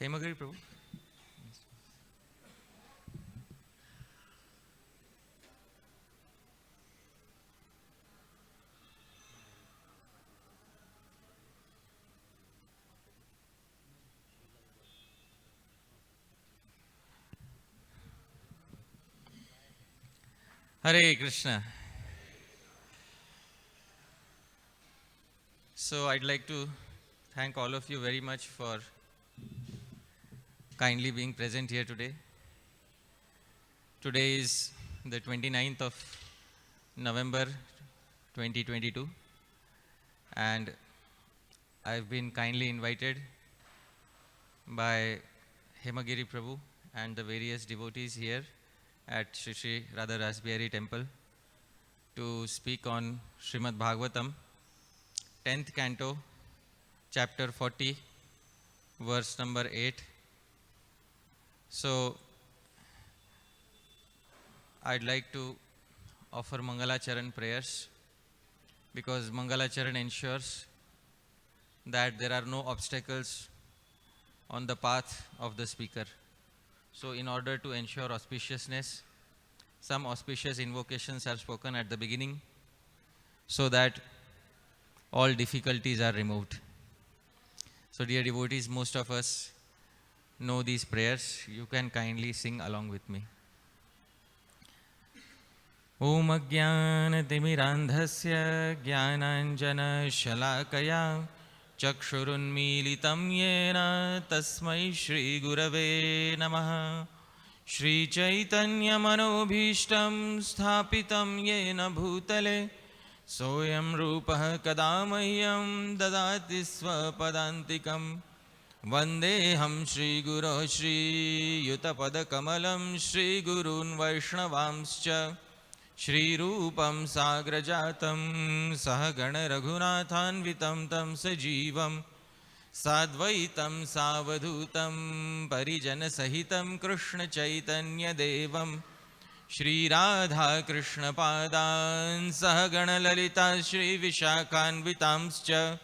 Hemagiri Prabhu. Hare Krishna. So I'd like to thank all of you very much for kindly being present here today. Today is the 29th of November 2022 and I've been kindly invited by Hemagiri Prabhu and the various devotees here at Śrī Rudra temple to speak on Srimad-bhagavatam, 10th canto, chapter 40, verse number 8. So, I'd like to offer Mangalacharan prayers because Mangalacharan ensures that there are no obstacles on the path of the speaker. So in order to ensure auspiciousness, some auspicious invocations are spoken at the beginning so that all difficulties are removed. So dear devotees, most of us know these prayers. You can kindly sing along with me. Om Ajnana-timirandhasya Jnananjana Shalakaya Chakshurunmilitam Yena Tasmai Shri Gurave Namaha Shri Chaitanya Manobhishtam Sthapitam Yena Bhutale Soyam Rupah Kadamahyam Dadati Swapadantikam Vandeham Shri Guru Shri Yutapada Kamalam Shri Gurun Vaishnavamscha Śrī Rūpam Sagrajatam Sahagana Raghunathanvitam Tam Sajivam Sadvaitam Savadhutam Parijana Sahitam Krishna Chaitanya Devam Śrī Radha Krishna Padan Sahagana Lalita Śrī Vishakhanvitamscha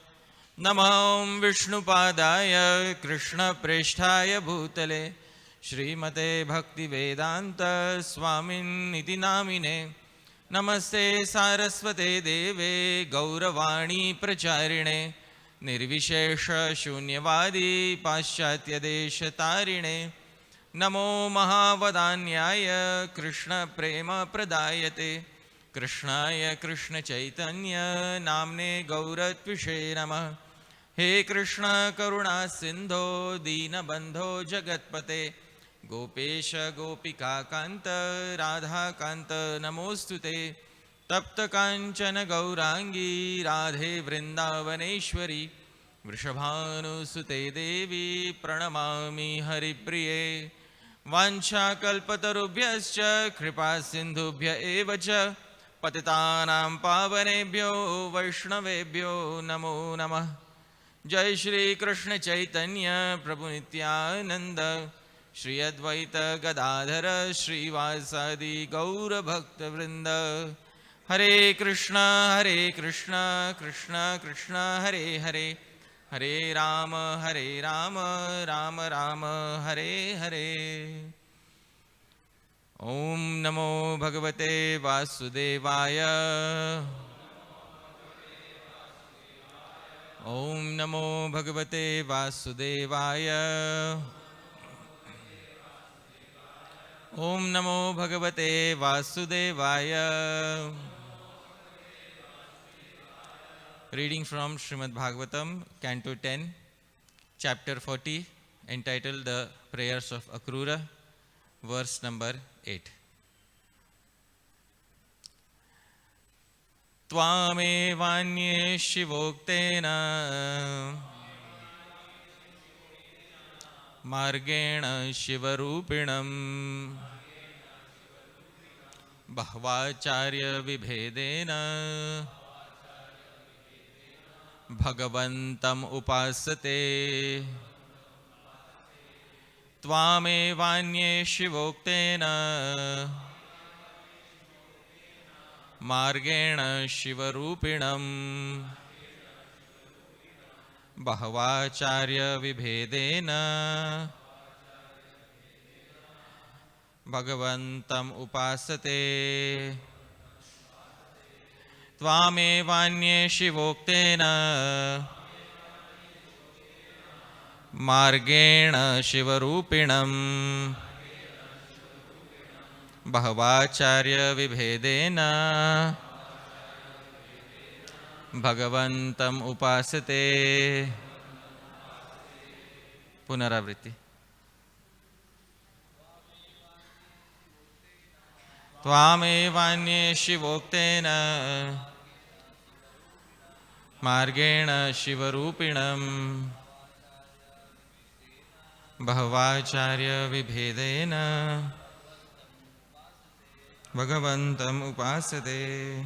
Namam Vishnu Padaya Krishna Presthaya Bhutale Shrimate Bhakti Vedanta Swamin Niti Namine Namaste Saraswate Deve Gauravani Pracharine Nirvishesha Shunyavadi Paschatya Desha Tarine Namo Mahavadanyaya Krishna Prema Pradayate Krishnaya Krishna Chaitanya Namne Gauratvishe Namah He Krishna Karuna Sindho Dina Bandho Jagatpate Gopesha Gopika Kanta Radha Kanta Namostute Tapta Kanchana Gaurangi Radhe Vrindavaneshwari Vrishabhanu Sute Devi Pranamami Haripriye Vancha Kalpatarubhyascha Kripa Sindhubhya Evacha Patitanam Pavanebhyo Vaishnavebhyo Namo Namah Jai Shri Krishna Chaitanya Prabhu Nityananda Shri Advaita Gadadhara Shri Vasadi Gaura Bhakta Vrinda Hare Krishna Krishna Krishna Hare Hare Hare Rama Rama Rama Hare Hare Om Namo Bhagavate Vasudevaya Om Namo Bhagavate Vasudevaya Om Namo Bhagavate Vasudevaya. Reading from Śrīmad-bhāgavatam, Canto 10, Chapter 40, entitled The Prayers of Akrura, verse number 8. Tvamevanye shivoktena Margena shivarupinam Bhavacharya vibhedena Bhagavantam upasate Tvamevanye shivoktena Margena shivarupinam Bhagavacharya vibhedena Bhagavantam upasate Tvamevanye shivoktena Margena shivarupinam Bhagavacharya vibhedena Bhagavantam upasate. Punaravritti. Tvamevanye shivoktena Margena shivarupinam Bhagavacharya vibhedena Bhagavantam upasate.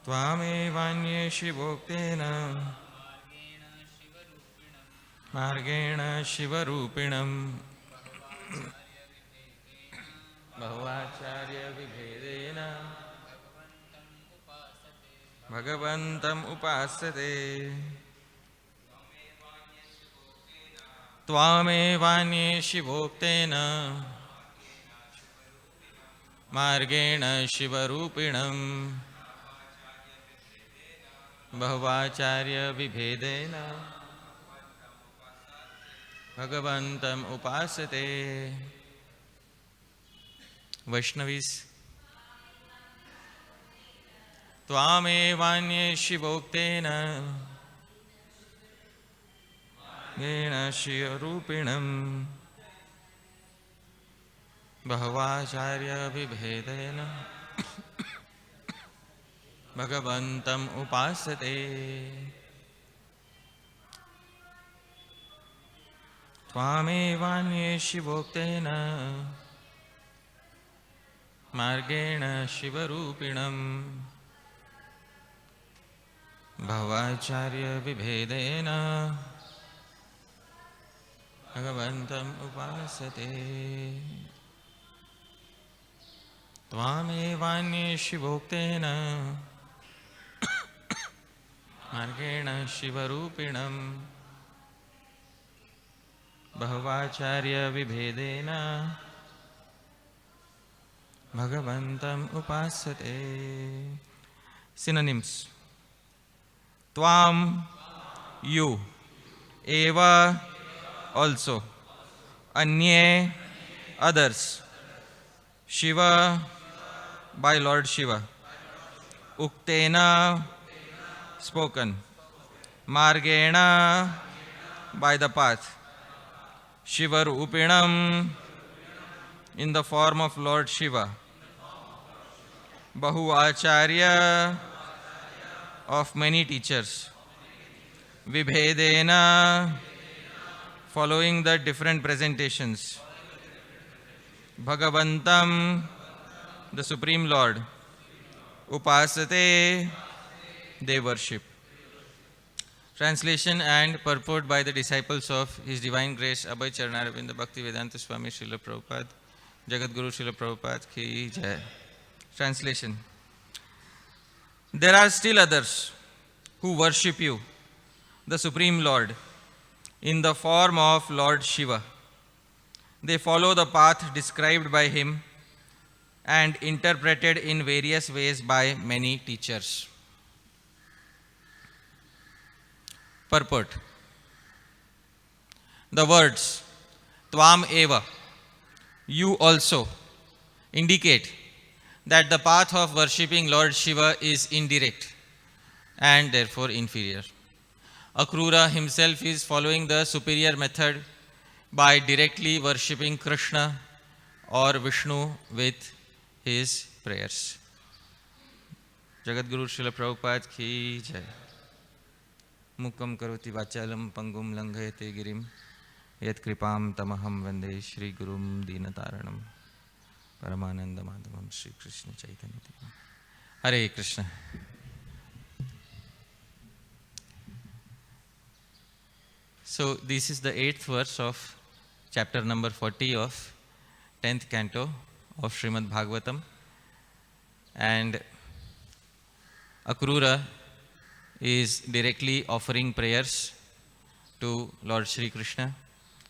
Tvamevanye shivoktena Margena shivarupinam Bhagavacharya vibhedena Bhagavantam upasate. Tvamevanye shivoktena Margena shivarupinam Bhagavacharya vibhedena Bhagavantam upasate. Vaishnavis. Tvamevanye shivoktena Gena shivarupinam Bhagavacharya vibhedena Bhagavantam upasate. Tvamevanye shivoktena Margena shivarupinam Bhagavacharya vibhedena Bhagavantam upasate. Tvamevanye shivoktena Margena shivarupinam Bhagavacharya vibhedena Bhagavantam upasate. Synonyms. Tvam, you. Eva, also. Anye, others. Shiva, by Lord Shiva. Uktena, spoken. Margena, by the path. Shivarupinam, in the form of Lord Shiva. Bahuvacharya, of many teachers. Vibhedena, following the different presentations. Bhagavantam, the Supreme Lord. Upasate, they worship. Translation and purport by the disciples of His Divine Grace Abhay Charanarinda Bhaktivedanta Swami Srila Prabhupada, Jagadguru Srila Prabhupada ki jai. Translation. There are still others who worship you, the Supreme Lord, in the form of Lord Shiva. They follow the path described by Him and interpreted in various ways by many teachers. Purport. The words Tvam eva, you also, indicate that the path of worshipping Lord Shiva is indirect and therefore inferior. Akrura himself is following the superior method by directly worshipping Krishna or Vishnu with his prayers. Jagadguru Srila Prabhupada ki jai. Mukam karoti vachalam pangum langhayate girim yat kripam tamaham vande Shri Gurum Dinataranam Paramananda Madhavam Shri Krishna Chaitanya. Hare Krishna. So this is the 8th verse of chapter number 40 of 10th canto of Srimad-bhagavatam, and Akrura is directly offering prayers to Lord Shri Krishna.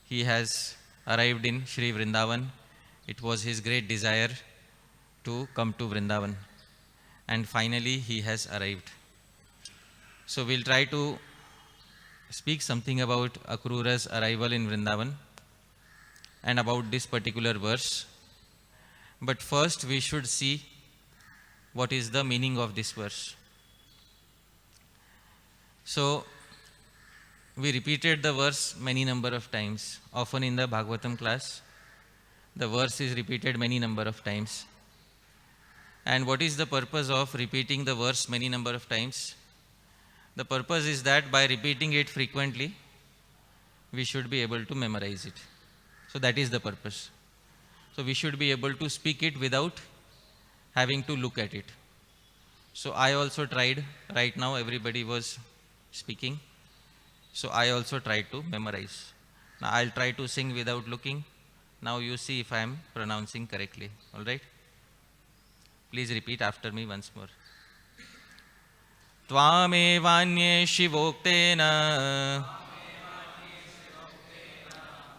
He has arrived in Shri Vrindavan. It was his great desire to come to Vrindavan. And finally, he has arrived. So we'll try to speak something about Akrura's arrival in Vrindavan and about this particular verse. But first, we should see what is the meaning of this verse. So, we repeated the verse many number of times. Often in the Bhagavatam class, the verse is repeated many number of times. And what is the purpose of repeating the verse many number of times? The purpose is that by repeating it frequently, we should be able to memorize it. So that is the purpose. So we should be able to speak it without having to look at it. So I also tried. Right now everybody was speaking. So I also tried to memorize. Now I'll try to sing without looking. Now you see if I am pronouncing correctly. All right? Please repeat after me once more. Tvamevanye shivoktena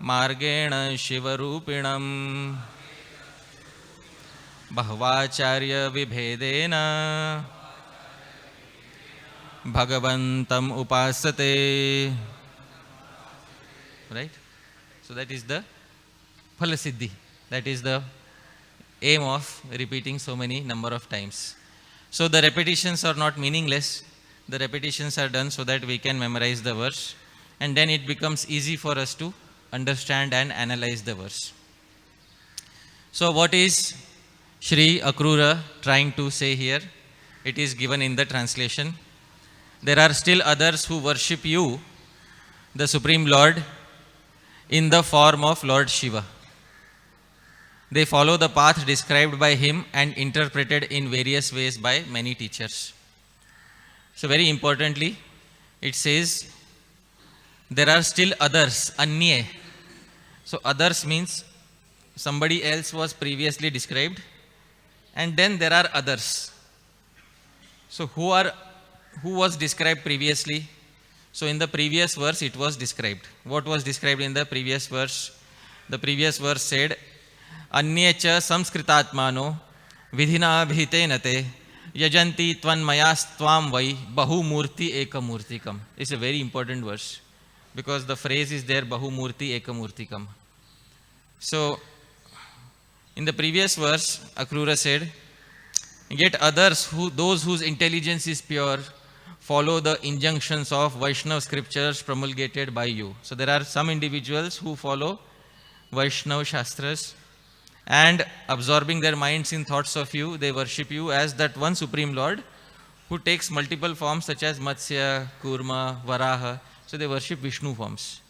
margena shivarupinam bahvacharya vibhedena bhagavantam upasate. Right? So that is the phalasiddhi. That is the aim of repeating so many number of times. So the repetitions are not meaningless. The repetitions are done so that we can memorize the verse, and then it becomes easy for us to understand and analyze the verse. So what is Shri Akrura trying to say here? It is given in the translation. There are still others who worship you, the Supreme Lord, in the form of Lord Shiva. They follow the path described by him and interpreted in various ways by many teachers. So very importantly, it says, there are still others, Anye. So others means somebody else was previously described, and then there are others. So who was described previously? So in the previous verse it was described. What was described in the previous verse? The previous verse said, Anyecha samskritatmano vidhina bhitenate yajanti tvanmayastvam vai bahumurti ekamurtikam. It's a very important verse because the phrase is there, bahumurti ekamurtikam. So in the previous verse, Akrura said, yet others, those whose intelligence is pure, follow the injunctions of Vaishnava scriptures promulgated by you. So there are some individuals who follow Vaishnava Shastras, and absorbing their minds in thoughts of you, they worship you as that one Supreme Lord who takes multiple forms such as Matsya, Kurma, Varaha. So they worship Vishnu forms.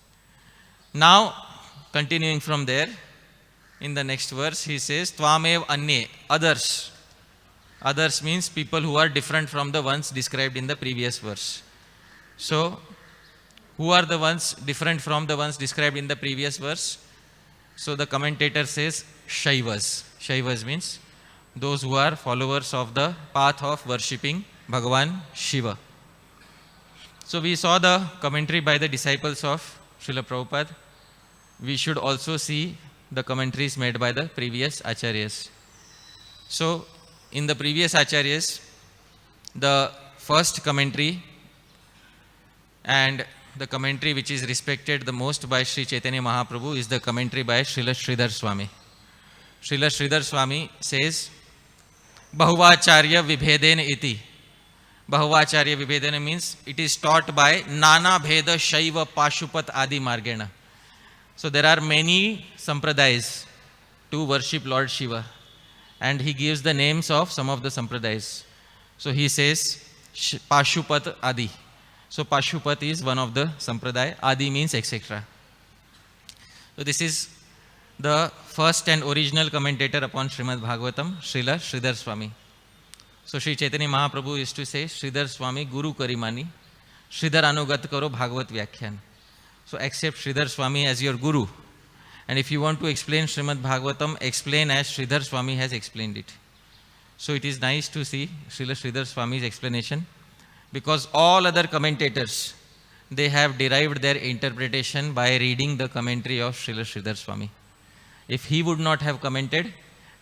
Now, continuing from there, in the next verse, he says, Tvamev Anye, others. Others means people who are different from the ones described in the previous verse. So, who are the ones different from the ones described in the previous verse? So the commentator says, Shaivas. Shaivas means those who are followers of the path of worshipping Bhagavan Shiva. So we saw the commentary by the disciples of Srila Prabhupada. We should also see the commentaries made by the previous Acharyas. So in the previous Acharyas, the first commentary and the commentary which is respected the most by Sri Chaitanya Mahaprabhu is the commentary by Srila Sridhar Swami. Srila Sridhar Swami says, Bahuvacharya Vibhedena iti. Bahuvacharya Vibhedena means it is taught by Nana Bheda Shaiva Pashupat Adi Margena. So there are many sampradayas to worship Lord Shiva, and he gives the names of some of the sampradayas. So he says Pashupat Adi. So Pashupat is one of the sampradaya, Adi means etc. So this is the first and original commentator upon Śrīmad-bhāgavatam, Srila Sridhar Swami. So Sri Chaitanya Mahaprabhu used to say, Sridhar Swami Guru Karimani, Sridhar Anugat Karo Bhagavat Vyakhyan. So accept Sridhar Swami as your Guru. And if you want to explain Śrīmad-bhāgavatam, explain as Sridhar Swami has explained it. So it is nice to see Srila Sridhar Swami's explanation. Because all other commentators, they have derived their interpretation by reading the commentary of Srila Sridhar Swami. If he would not have commented,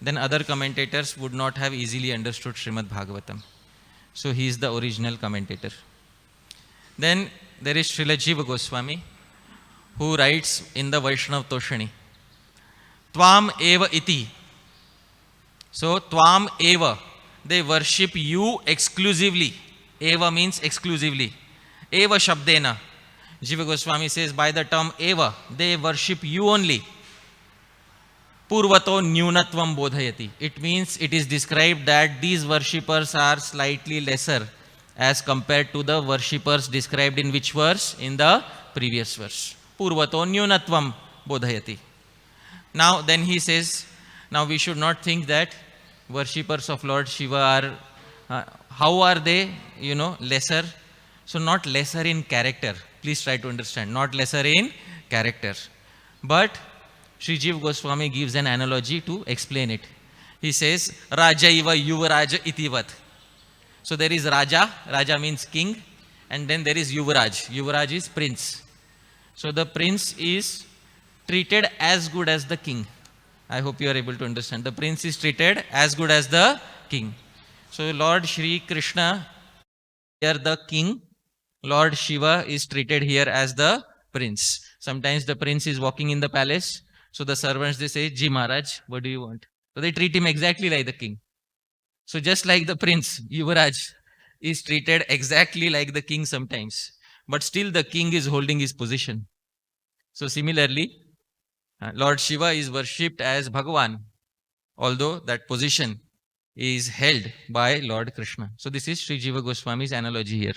then other commentators would not have easily understood Śrīmad-bhāgavatam. So he is the original commentator. Then there is Srila Jiva Goswami, who writes in the Vaishnav Toshani, Tvam eva iti. So Tvam eva, they worship you exclusively. Eva means exclusively. Eva Shabdena. Jiva Goswami says, by the term Eva, they worship you only. Purvato Nyunatvam Bodhayati. It means it is described that these worshippers are slightly lesser as compared to the worshippers described in which verse? In the previous verse. Purvato Nyunatvam Bodhayati. Now then he says, now we should not think that worshippers of Lord Shiva are, how are they, lesser? So not lesser in character. Please try to understand. Not lesser in character. But Sri Jiva Goswami gives an analogy to explain it. He says, Raja iva Yuvaraja itivat. So there is Raja. Raja means king. And then there is Yuvaraj. Yuvaraj is prince. So the prince is treated as good as the king. I hope you are able to understand. The prince is treated as good as the king. So Lord Shri Krishna, here the king. Lord Shiva is treated here as the prince. Sometimes the prince is walking in the palace. So the servants, they say, Ji Maharaj, what do you want? So they treat him exactly like the king. So just like the prince, Yuvaraj, is treated exactly like the king sometimes. But still the king is holding his position. So similarly, Lord Shiva is worshipped as Bhagavan, although that position is held by Lord Krishna. So this is Sri Jiva Goswami's analogy here.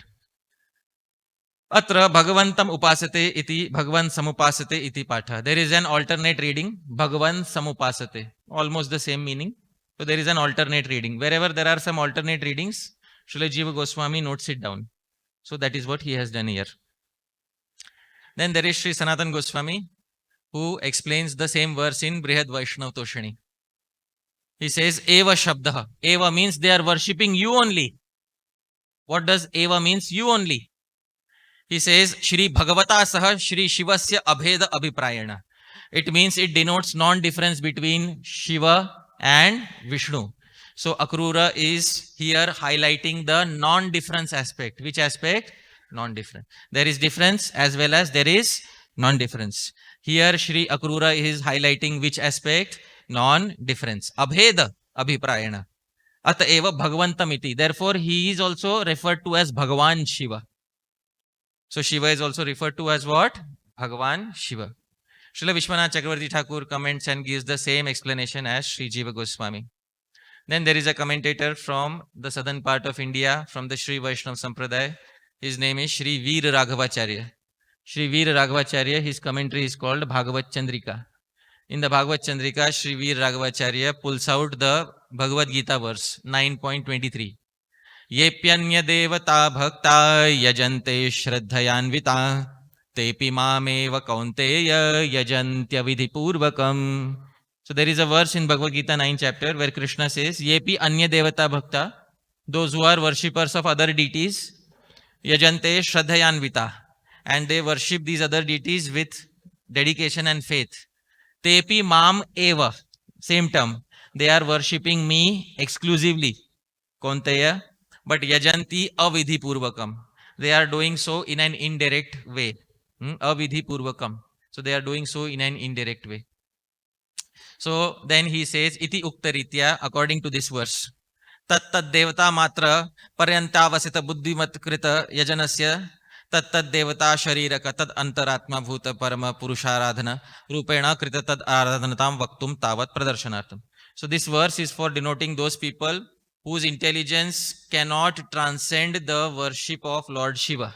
Atra Bhagavantam upasate iti Bhagavan samupasate iti patha. There is an alternate reading, Bhagavan samupasate. Almost the same meaning. So there is an alternate reading. Wherever there are some alternate readings, Srila Jiva Goswami notes it down. So that is what he has done here. Then there is Sri Sanatan Goswami, who explains the same verse in Brihad Vaishnav Toshani. He says, Eva Shabdaha. Eva means they are worshipping you only. What does Eva means? You only. He says, Shri Bhagavata Saha Shri Shivasya Abheda Abhiprayana. It means it denotes non-difference between Shiva and Vishnu. So Akrura is here highlighting the non-difference aspect. Which aspect? Non-difference. There is difference as well as there is non-difference. Here Shri Akrura is highlighting which aspect? Non-difference. Abheda Abhiprayana. Ataeva Bhagavantamiti. Therefore, he is also referred to as Bhagavan Shiva. So Shiva is also referred to as what? Bhagavan Shiva. Srila Vishwanath Chakravarti Thakur comments and gives the same explanation as Sri Jiva Goswami. Then there is a commentator from the southern part of India, from the Sri Vaishnav Sampradaya. His name is Sri Veer Raghavacharya. Sri Veer Raghavacharya, his commentary is called Bhagavat Chandrika. In the Bhagavat Chandrika, Sri Veer Raghavacharya pulls out the Bhagavad Gita verse 9.23. Yepyanya devata bhakta yajante shraddhayanvita tepi mameva kaunteya yajantya vidhipurvakam. So there is a verse in Bhagavad Gita 9 chapter where Krishna says, Yepi anya devata bhakta, those who are worshippers of other deities, yajante shraddhayanvita, and they worship these other deities with dedication and faith. Tepi mam eva, same term, they are worshipping me exclusively. Kaunteya. But yajanti avidhi purvakam. They are doing so in an indirect way. Avidhi purvakam. So they are doing so in an indirect way. So then he says, iti uktaritya, according to this verse. Tat devata matra paryantavasita buddhimat krita yajanasya tat devata shariraka tad antaratma bhuta parama purusharadhana rupena krita tad aradhanatam vaktum tavat pradarshanartam. So this verse is for denoting those people whose intelligence cannot transcend the worship of Lord Shiva.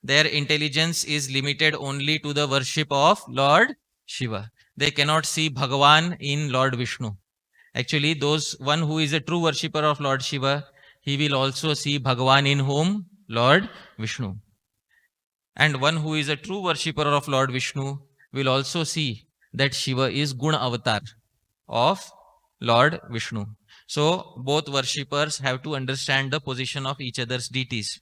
Their intelligence is limited only to the worship of Lord Shiva. They cannot see Bhagavan in Lord Vishnu. Actually, one who is a true worshipper of Lord Shiva, he will also see Bhagavan in whom? Lord Vishnu. And one who is a true worshipper of Lord Vishnu will also see that Shiva is Guna Avatar of Lord Vishnu. So both worshippers have to understand the position of each other's deities.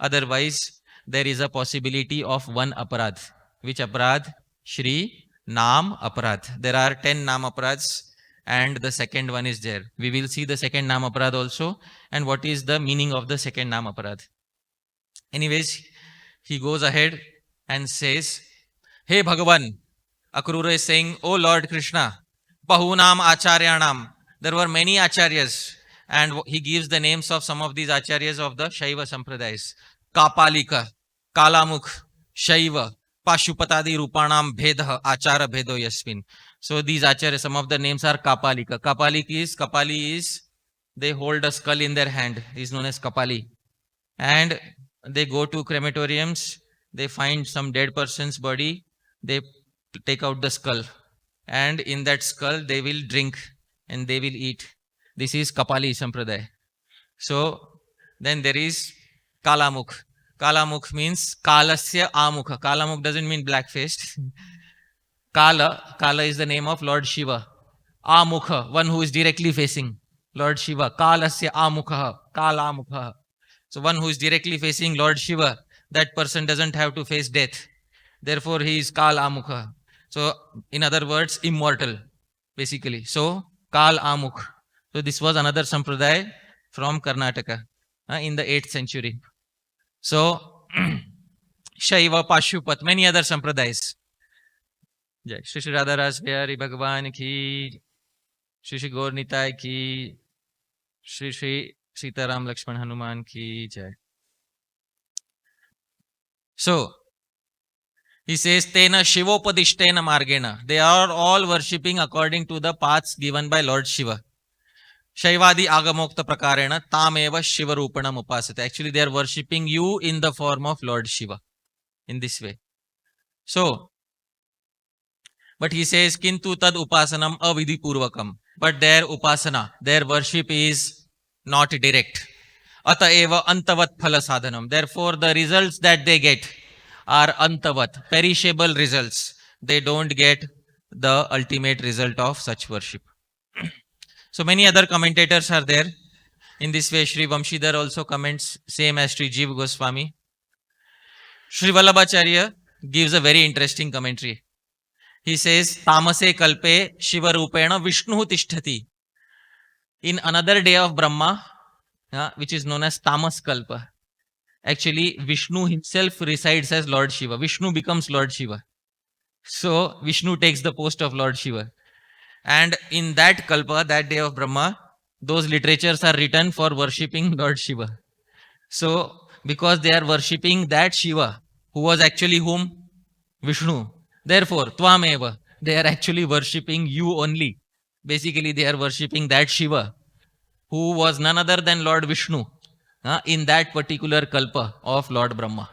Otherwise, there is a possibility of one aparad. Which aparad? Shri Nam aparad. There are 10 Nam aparads and the second one is there. We will see the second Nam aparad also and what is the meaning of the second Nam aparad. Anyways, he goes ahead and says, Hey Bhagavan, Akrura is saying, Oh Lord Krishna, Bahunam Acharyanam. There were many Acharyas and he gives the names of some of these Acharyas of the Shaiva Sampradayas. Kapalika, Kalamukh, Shaiva, Pashupatadi Rupanam Bhedah, Achara Bhedo Yasmin. So these Acharyas, some of the names are Kapalika. Kapali is, they hold a skull in their hand, is known as Kapali. And they go to crematoriums, they find some dead person's body, they take out the skull. And in that skull, they will drink and they will eat. This is Kapali Sampradaya. So then there is Kalamukh. Kalamukh means Kalasya Amukha. Kalamukh doesn't mean black-faced. Kala is the name of Lord Shiva. Amukha, one who is directly facing Lord Shiva. Kalasya Amukha, Kalamukha. So one who is directly facing Lord Shiva, that person doesn't have to face death. Therefore, he is Kal Amukha. So, in other words, immortal, basically. So, Kal Amukh. So, this was another sampradaya from Karnataka in the 8th century. So, Shaiva, Pashupat, many other sampradayas. Jai Shri Shri Radha Ras Bihari Bhagavan ki, Shri Shri Gaur Nitai ki, Shri Shri Sitaram Lakshman Hanuman ki jai. So, he says, Tena Shivopadishtena Margena. They are all worshipping according to the paths given by Lord Shiva. Shaivadi Agamokta Prakarena Tameva Shiva Rupanam Upasate. Actually, they are worshipping you in the form of Lord Shiva. In this way. So, but he says, Kintu tad upasanam avidhi purvakam. But their upasana, their worship is not direct. Ataeva antavat phala sadhanam. Therefore, the results that they get are antavat, perishable results. They don't get the ultimate result of such worship. So many other commentators are there. In this way, Sri Vamshidhar also comments, same as Sri Jiva Goswami. Sri Vallabhacharya gives a very interesting commentary. He says, Tamase kalpe Shiva rupena Vishnu tishtati. In another day of Brahma, which is known as Tamas Kalpa, actually Vishnu himself resides as Lord Shiva. Vishnu becomes Lord Shiva. So Vishnu takes the post of Lord Shiva. And in that Kalpa, that day of Brahma, those literatures are written for worshipping Lord Shiva. So because they are worshipping that Shiva, who was actually whom? Vishnu. Therefore, Tvameva, they are actually worshipping you only. Basically, they are worshipping that Shiva, who was none other than Lord Vishnu, in that particular Kalpa of Lord Brahma.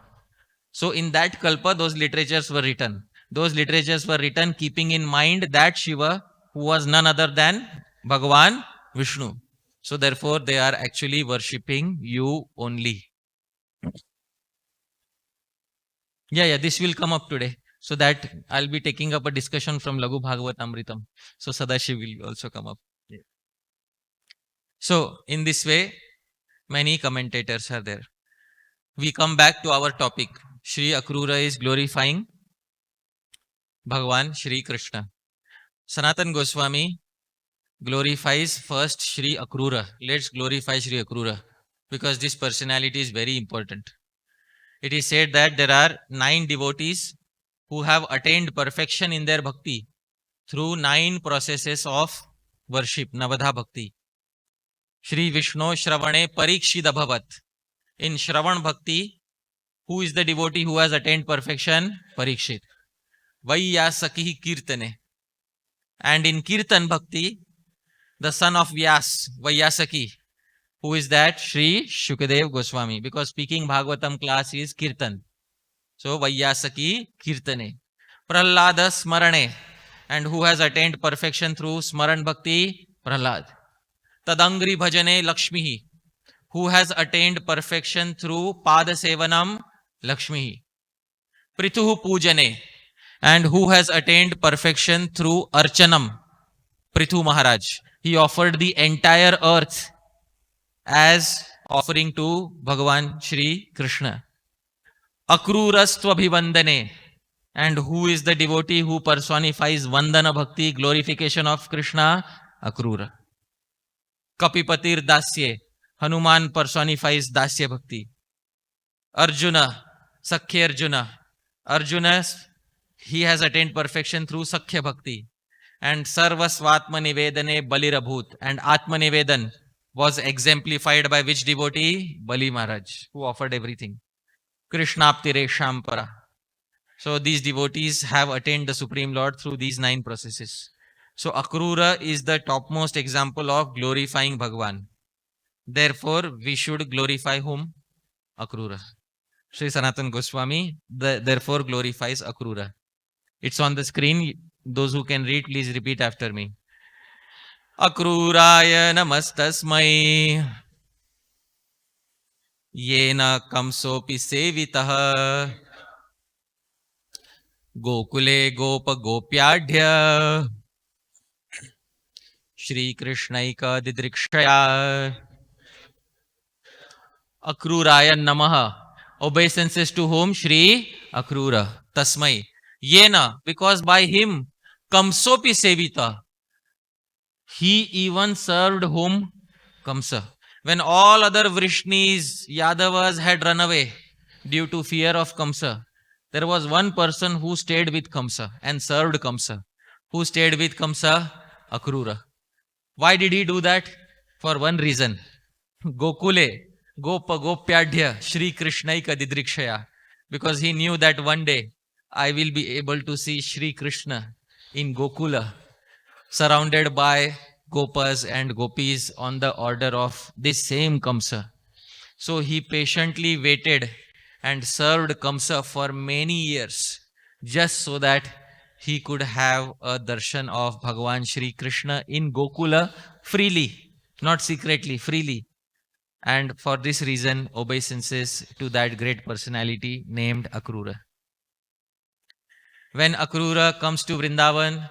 So, in that Kalpa, those literatures were written. Those literatures were written keeping in mind that Shiva, who was none other than Bhagavan Vishnu. So, therefore, they are actually worshipping you only. Yeah, this will come up today. So that I'll be taking up a discussion from Laghu Bhagavatamritam. So Sadashiv will also come up. Yeah. So in this way, many commentators are there. We come back to our topic. Shri Akrura is glorifying Bhagavan Shri Krishna. Sanatan Goswami glorifies first Shri Akrura. Let's glorify Shri Akrura because this personality is very important. It is said that there are 9 devotees who have attained perfection in their bhakti through 9 processes of worship, Navadha Bhakti. Shri Vishnu Shravane Parikshida Bhavat. In Shravan Bhakti, who is the devotee who has attained perfection? Parikshit. Vaiyasaki Kirtane. And in Kirtan Bhakti, the son of Vyas, Vaiyasaki. Who is that? Shri Shukadev Goswami. Because speaking Bhagavatam class is Kirtan. So, Vaiyasaki Kirtane. Prahlada Smarane. And who has attained perfection through Smaran Bhakti? Prahlad. Tadangri Bhajane Lakshmihi. Who has attained perfection through Pada Sevanam? Lakshmihi. Prithuhu Pujane. And who has attained perfection through Archanam? Prithu Maharaj. He offered the entire earth as offering to Bhagavan Shri Krishna. Akrurastvabhivandane. And who is the devotee who personifies Vandana Bhakti, glorification of Krishna? Akrura. Kapipatir Dasye. Hanuman personifies Dasya Bhakti. Arjuna, Sakhya Arjuna. Arjuna, he has attained perfection through Sakhya Bhakti. And Sarvasvatma Nivedane Balirabhut. And Atma Nivedan was exemplified by which devotee? Bali Maharaj, who offered everything. Krishnaptire Shampara. So these devotees have attained the Supreme Lord through these 9 processes. So Akrura is the topmost example of glorifying Bhagavan. Therefore, we should glorify whom? Akrura. Sri Sanatana Goswami therefore glorifies Akrura. It's on the screen. Those who can read, please repeat after me. Akruraya namastasmai yena kamsopi sevitah gokule gopa gopyadhya Shri Krishnaika didrikshaya. Akruraya namaha. Obeisances to whom? Shri Akrura. Tasmai. Yena, because by him, Kamsopi Sevita. He even served whom? Kamsa. When all other Vrishnis, Yadavas had run away due to fear of Kamsa, there was one person who stayed with Kamsa and served Kamsa. Who stayed with Kamsa? Akrura. Why did he do that? For one reason. Gokule, Gopa Gopyadhya, Shri Krishnaika Didrikshaya. Because he knew that one day I will be able to see Shri Krishna in Gokula, surrounded by Gopas and Gopis on the order of this same Kamsa. So he patiently waited and served Kamsa for many years, just so that he could have a darshan of Bhagavan Shri Krishna in Gokula freely, not secretly, freely. And for this reason, obeisances to that great personality named Akrura. When Akrura comes to Vrindavan,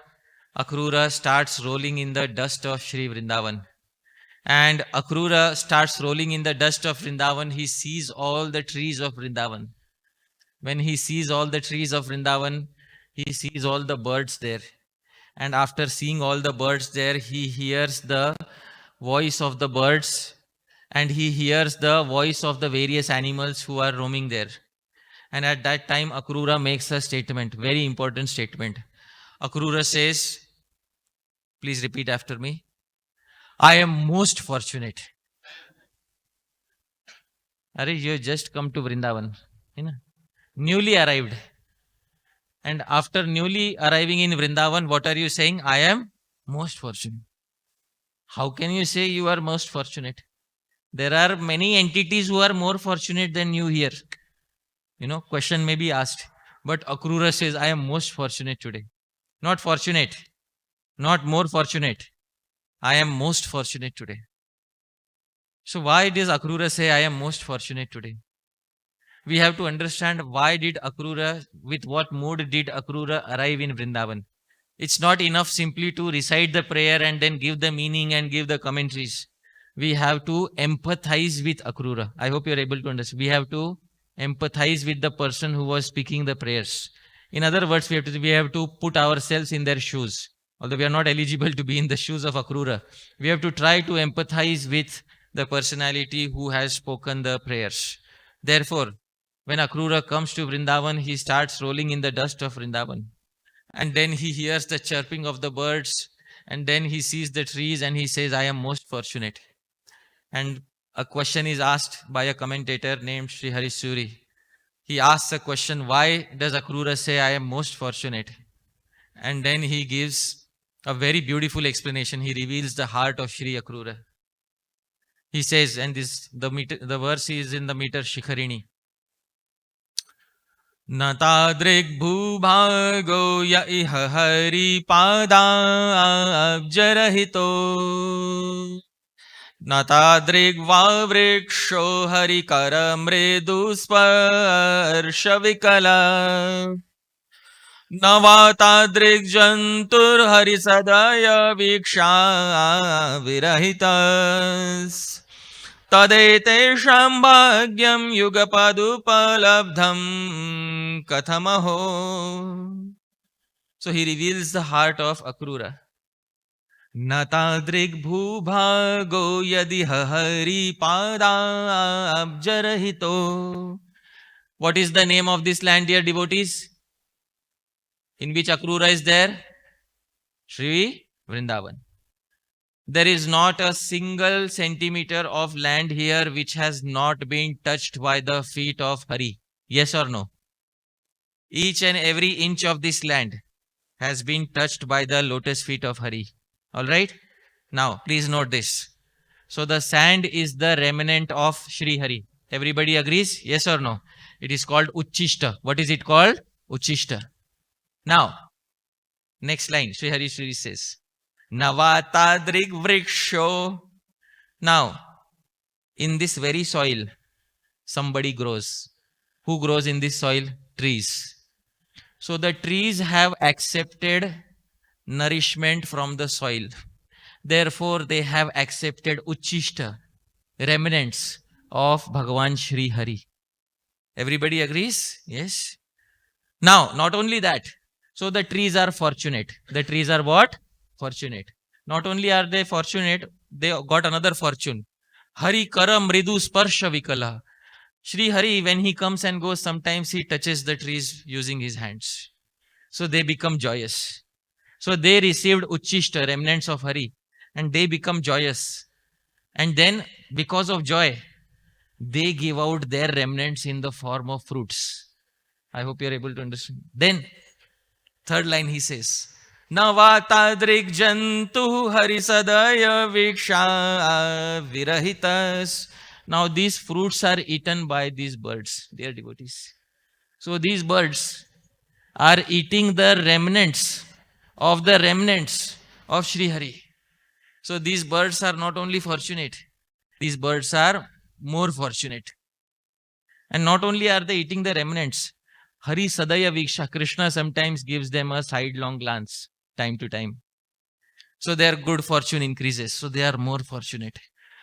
Akrura starts rolling in the dust of Shri Vrindavan. And Akrura starts rolling in the dust of Vrindavan. He sees all the trees of Vrindavan. When he sees all the trees of Vrindavan, he sees all the birds there. And after seeing all the birds there, he hears the voice of the birds and he hears the voice of the various animals who are roaming there. And at that time, Akrura makes a statement, very important statement. Akrura says, please repeat after me, I am most fortunate. Are you just come to Vrindavan, newly arrived. And after newly arriving in Vrindavan, what are you saying? I am most fortunate. How can you say you are most fortunate? There are many entities who are more fortunate than you here. Question may be asked. But Akrura says, I am most fortunate today. Not fortunate. Not more fortunate. I am most fortunate today. So why does Akrura say, I am most fortunate today? We have to understand why did Akrura, with what mood did Akrura arrive in Vrindavan. It's not enough simply to recite the prayer and then give the meaning and give the commentaries. We have to empathize with Akrura. I hope you're able to understand. We have to empathize with the person who was speaking the prayers. In other words, we have to put ourselves in their shoes. Although we are not eligible to be in the shoes of Akrura, we have to try to empathize with the personality who has spoken the prayers. Therefore, when Akrura comes to Vrindavan, he starts rolling in the dust of Vrindavan. And then he hears the chirping of the birds. And then he sees the trees and he says, I am most fortunate. And a question is asked by a commentator named Sri Harisuri. He asks a question, why does Akrura say, I am most fortunate? And then he gives a very beautiful explanation. He reveals the heart of Shri Akrura. He says, and the verse is in the meter Shikharini. Natadrik bhubhago ya iha hari pada abjarahito Natadrik vavriksho hari kara mridu sparsha vikala Navatadrik jantur hari sadaya viksha virahitas Tadetesham bhagyam yugapadupalabdham kathamaho. So he reveals the heart of Akrura. Natadrik bhubhago yadi hari pada abjarahito. What is the name of this land, dear devotees? In which Akrura is there? Śrī Vrindavan. There is not a single centimeter of land here which has not been touched by the feet of Hari. Yes or no? Each and every inch of this land has been touched by the lotus feet of Hari. Alright? Now, please note this. So, the sand is the remnant of Shri Hari. Everybody agrees? Yes or no? It is called Uchishta. What is it called? Uchishta. Now, next line, Shri Hari Shri says, Navatadrik vriksho. Now, in this very soil, somebody grows. Who grows in this soil? Trees. So, the trees have accepted nourishment from the soil. Therefore, they have accepted Uchishta, remnants of Bhagavan Shri Hari. Everybody agrees? Yes. Now, not only that. So, the trees are fortunate. The trees are what? Fortunate. Not only are they fortunate, they got another fortune. Hari kara mridu sparsha vikala. Shri Hari, when he comes and goes, sometimes he touches the trees using his hands. So, they become joyous. So, they received Uchishta, remnants of Hari, and they become joyous. And then, because of joy, they give out their remnants in the form of fruits. I hope you are able to understand. Then, third line he says, Navatadrik jantu harisadaya viksha virahitas. Now, these fruits are eaten by these birds, dear devotees. So, these birds are eating the remnants of Shri Hari. So, these birds are not only fortunate, these birds are more fortunate. And not only are they eating the remnants, Hari Sadaya Viksha, Krishna sometimes gives them a sidelong glance, time to time. So their good fortune increases. So they are more fortunate.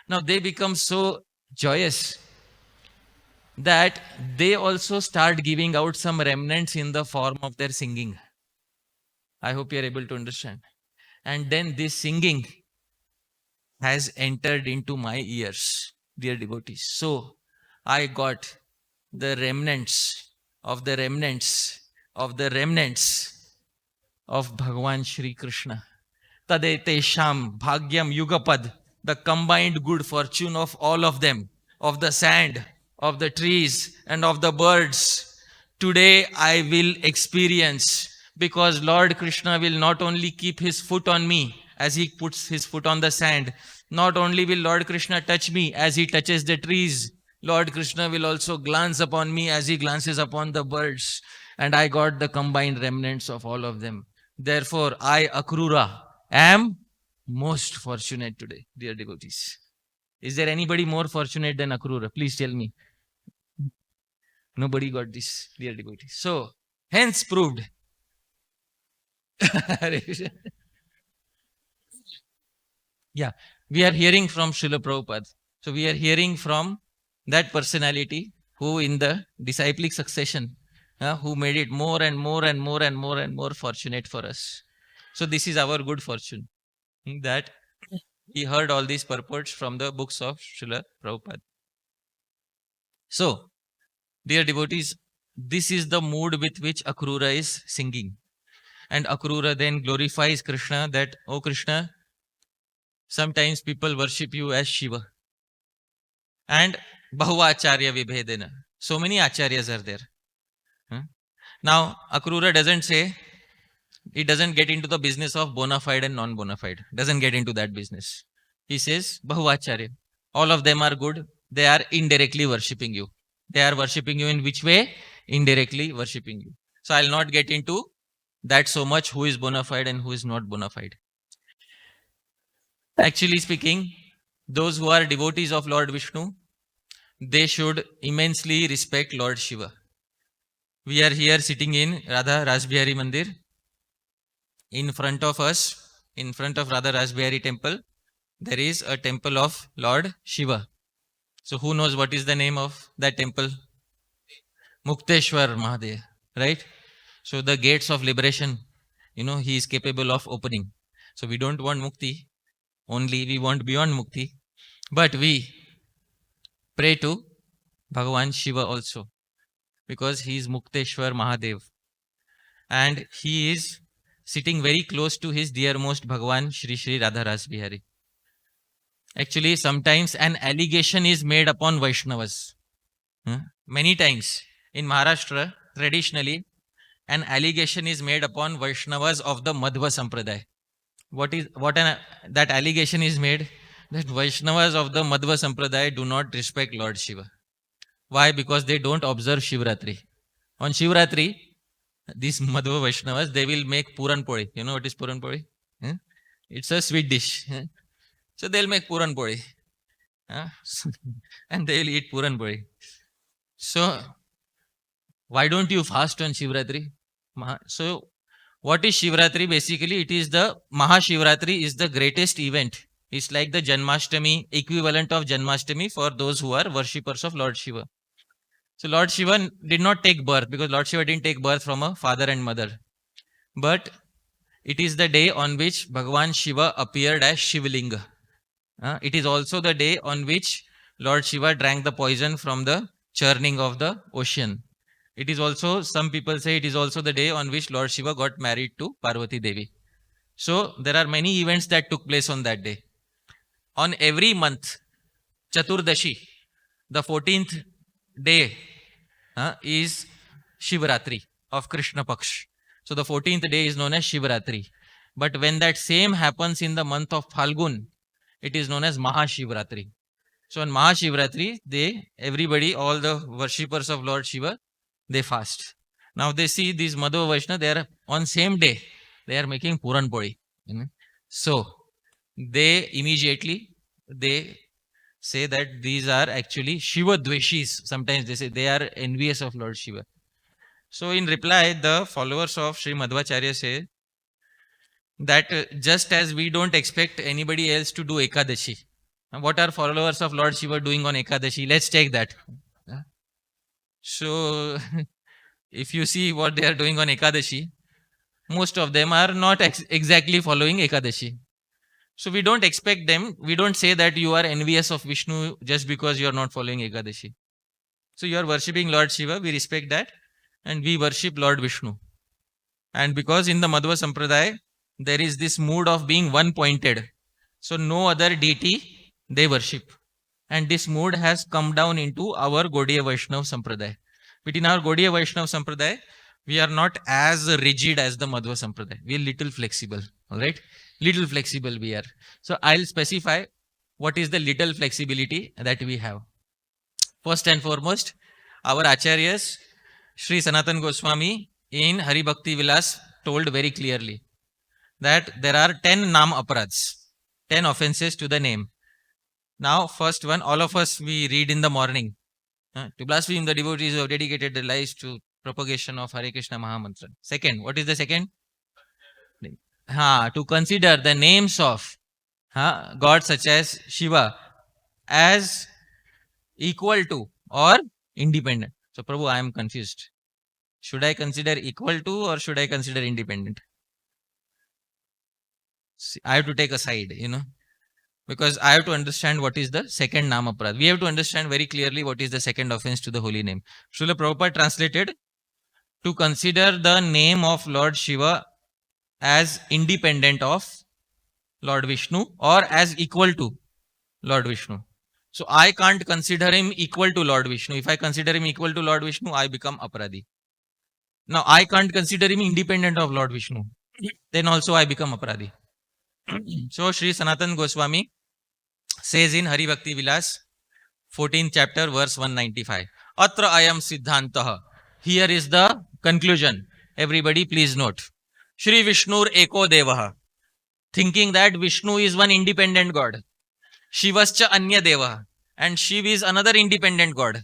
Now they become so joyous that they also start giving out some remnants in the form of their singing. I hope you are able to understand. And then this singing has entered into my ears, dear devotees. So I got the remnants of Bhagavan Shri Krishna. Tadete Sham Bhagyam Yugapad, the combined good fortune of all of them, of the sand, of the trees, and of the birds. Today I will experience, because Lord Krishna will not only keep his foot on me as he puts his foot on the sand, not only will Lord Krishna touch me as he touches the trees, Lord Krishna will also glance upon me as he glances upon the birds. And I got the combined remnants of all of them. Therefore, I, Akrura, am most fortunate today, dear devotees. Is there anybody more fortunate than Akrura? Please tell me. Nobody got this, dear devotees. So, hence proved. Yeah, we are hearing from Srila Prabhupada. So, we are hearing from that personality who in the disciplic succession, who made it more and more and more and more and more fortunate for us. So this is our good fortune, that he heard all these purports from the books of Srila Prabhupada. So, dear devotees, this is the mood with which Akrura is singing. And Akrura then glorifies Krishna that, oh Krishna, sometimes people worship you as Shiva. And Bahuvacharya Vibhedena. So many acharyas are there. Now, Akrura doesn't say, he doesn't get into the business of bona fide and non-bona fide. Doesn't get into that business. He says, Bahuvacharya. All of them are good. They are indirectly worshipping you. They are worshipping you in which way? Indirectly worshipping you. So, I will not get into that so much, who is bona fide and who is not bona fide. Actually speaking, those who are devotees of Lord Vishnu, they should immensely respect Lord Shiva. We are here sitting in Radha Rasbihari Mandir. In front of us, in front of Radha Rasbihari temple, there is a temple of Lord Shiva. So who knows what is the name of that temple? Mukteshwar Mahadev, right? So the gates of liberation, he is capable of opening. So we don't want mukti, only we want beyond mukti. But we pray to Bhagavan Shiva also, because he is Mukteshwar Mahadev. And he is sitting very close to his dearmost Bhagavan Shri Radha Ras Bihari. Actually, sometimes an allegation is made upon Vaishnavas. Many times in Maharashtra, traditionally, an allegation is made upon Vaishnavas of the Madhva Sampradaya. That allegation is made? That Vaishnavas of the Madhva Sampradaya do not respect Lord Shiva. Why? Because they don't observe Shivratri. On Shivratri, these Madhva Vaishnavas, they will make Puran Poli. You know what is Puran Poli? It's a sweet dish. So they'll make Puran Poli. And they'll eat Puran Poli. So, why don't you fast on Shivratri? So, what is Shivratri? Basically, it is the Mahashivratri is the greatest event. It's like the Janmashtami, equivalent of Janmashtami for those who are worshippers of Lord Shiva. So Lord Shiva did not take birth, because Lord Shiva didn't take birth from a father and mother. But it is the day on which Bhagavan Shiva appeared as Shivlinga. It is also the day on which Lord Shiva drank the poison from the churning of the ocean. It is also, some people say, it is also the day on which Lord Shiva got married to Parvati Devi. So there are many events that took place on that day. On every month, Chaturdashi, the 14th day, is Shivratri of Krishna Paksh. So the 14th day is known as Shivratri. But when that same happens in the month of Phalgun, it is known as Mahashivratri. So on Mahashivratri, everybody, all the worshippers of Lord Shiva, they fast. Now they see these Madhva Vaishnava, they are on same day, they are making Puran Poli. So they immediately, they say that these are actually Shiva Dveshis. Sometimes they say they are envious of Lord Shiva. So in reply, the followers of Sri Madhvacharya say that just as we don't expect anybody else to do Ekadashi, what are followers of Lord Shiva doing on Ekadashi? Let's take that. So if you see what they are doing on Ekadashi, most of them are not exactly following Ekadashi. So we don't expect them, we don't say that you are envious of Vishnu just because you are not following Ekadashi. So you are worshipping Lord Shiva, we respect that, and we worship Lord Vishnu. And because in the Madhva Sampradaya, there is this mood of being one-pointed. So no other deity they worship. And this mood has come down into our Gaudiya Vaishnava Sampradaya. But in our Gaudiya Vaishnava Sampradaya, we are not as rigid as the Madhva Sampradaya. We are little flexible. Alright? Little flexible we are. So I'll specify what is the little flexibility that we have. First and foremost, our Acharyas, Sri Sanatan Goswami in Hari Bhakti Vilas told very clearly that there are 10 Nam Aparads, 10 offenses to the name. Now, first one, all of us, we read in the morning. To blaspheme the devotees who have dedicated their lives to propagation of Hare Krishna Mahamantra. Second, what is the second? To consider the names of gods such as Shiva as equal to or independent. So, Prabhu, I am confused. Should I consider equal to or should I consider independent? See, I have to take a side, because I have to understand what is the second Namaprad. We have to understand very clearly what is the second offense to the holy name. Srila Prabhupada translated, to consider the name of Lord Shiva as independent of Lord Vishnu or as equal to Lord Vishnu. So I can't consider him equal to Lord Vishnu. If I consider him equal to Lord Vishnu, I become aparadi. Now I can't consider him independent of Lord Vishnu. Then also I become aparadi. So Sri Sanatan Goswami says in Hari Bhakti Vilas, 14th chapter, verse 195. Atra ayam siddhantaha. Here is the conclusion. Everybody please note. Shri Vishnur eko devaha. Thinking that Vishnu is one independent god. Shivascha anya devaha. And Shiv is another independent god.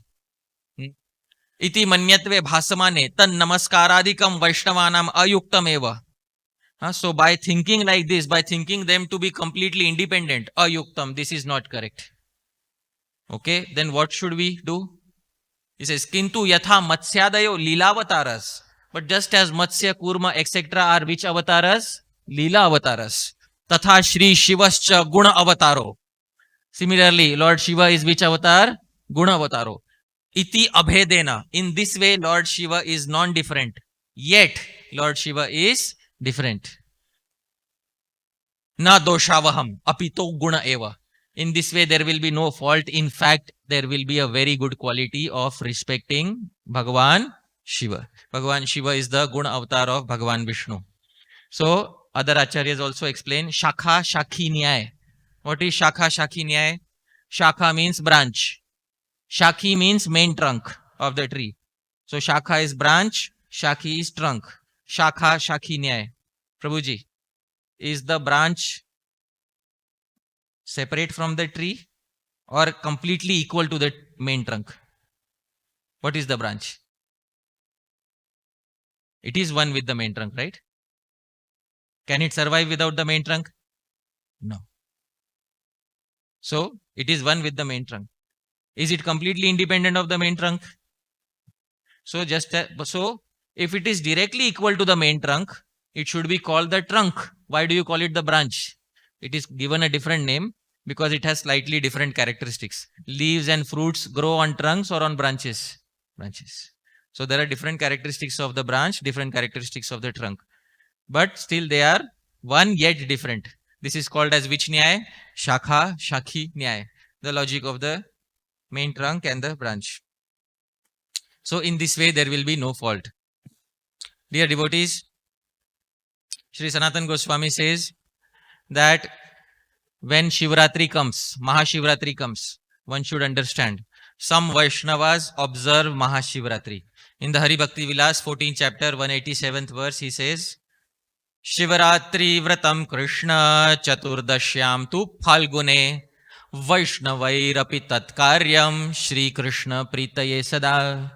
Iti manyatve bhasamane tan namaskaradikam vaishnavanam ayuktam eva. So by thinking like this, by thinking them to be completely independent, ayuktam, this is not correct. Okay, then what should we do? He says, Kintu yatha matsyadayo leelavataras. But just as Matsya, Kurma, etc. are which avataras? Leela avataras. Tatha Shri Shivascha Guna avataro. Similarly, Lord Shiva is which avatar? Guna avataro. Iti abhedena. In this way, Lord Shiva is non-different. Yet, Lord Shiva is different. Na doshavaham apito guna eva. In this way, there will be no fault. In fact, there will be a very good quality of respecting Bhagavan Shiva. Bhagavan Shiva is the Guna avatar of Bhagavan Vishnu. So, other acharyas also explain Shakha Shakhi Nyaya. What is Shakha Shakhi Nyaya? Shakha means branch. Shakhi means main trunk of the tree. So, Shakha is branch, Shakhi is trunk. Shakha Shakhi Nyaya. Prabhuji, is the branch separate from the tree or completely equal to the main trunk? What is the branch? It is one with the main trunk, right? Can it survive without the main trunk? No. So, it is one with the main trunk. Is it completely independent of the main trunk? So, if it is directly equal to the main trunk, it should be called the trunk. Why do you call it the branch? It is given a different name because it has slightly different characteristics. Leaves and fruits grow on trunks or on branches? Branches. So, there are different characteristics of the branch, different characteristics of the trunk. But still they are one yet different. This is called as which Nyaya? Shakha, Shakhi Nyaya. The logic of the main trunk and the branch. So, in this way, there will be no fault. Dear devotees, Shri Sanatana Goswami says that when Shivratri comes, Mahashivratri comes, one should understand. Some Vaishnavas observe Mahashivratri. In the Hari Bhakti Vilas, 14th chapter, 187th verse, he says, Shivaratri Vratam Krishna Chaturdashyam tu Phalgune Vaishnavairapi Tatkaryam Shri Krishna Pritaye Sada.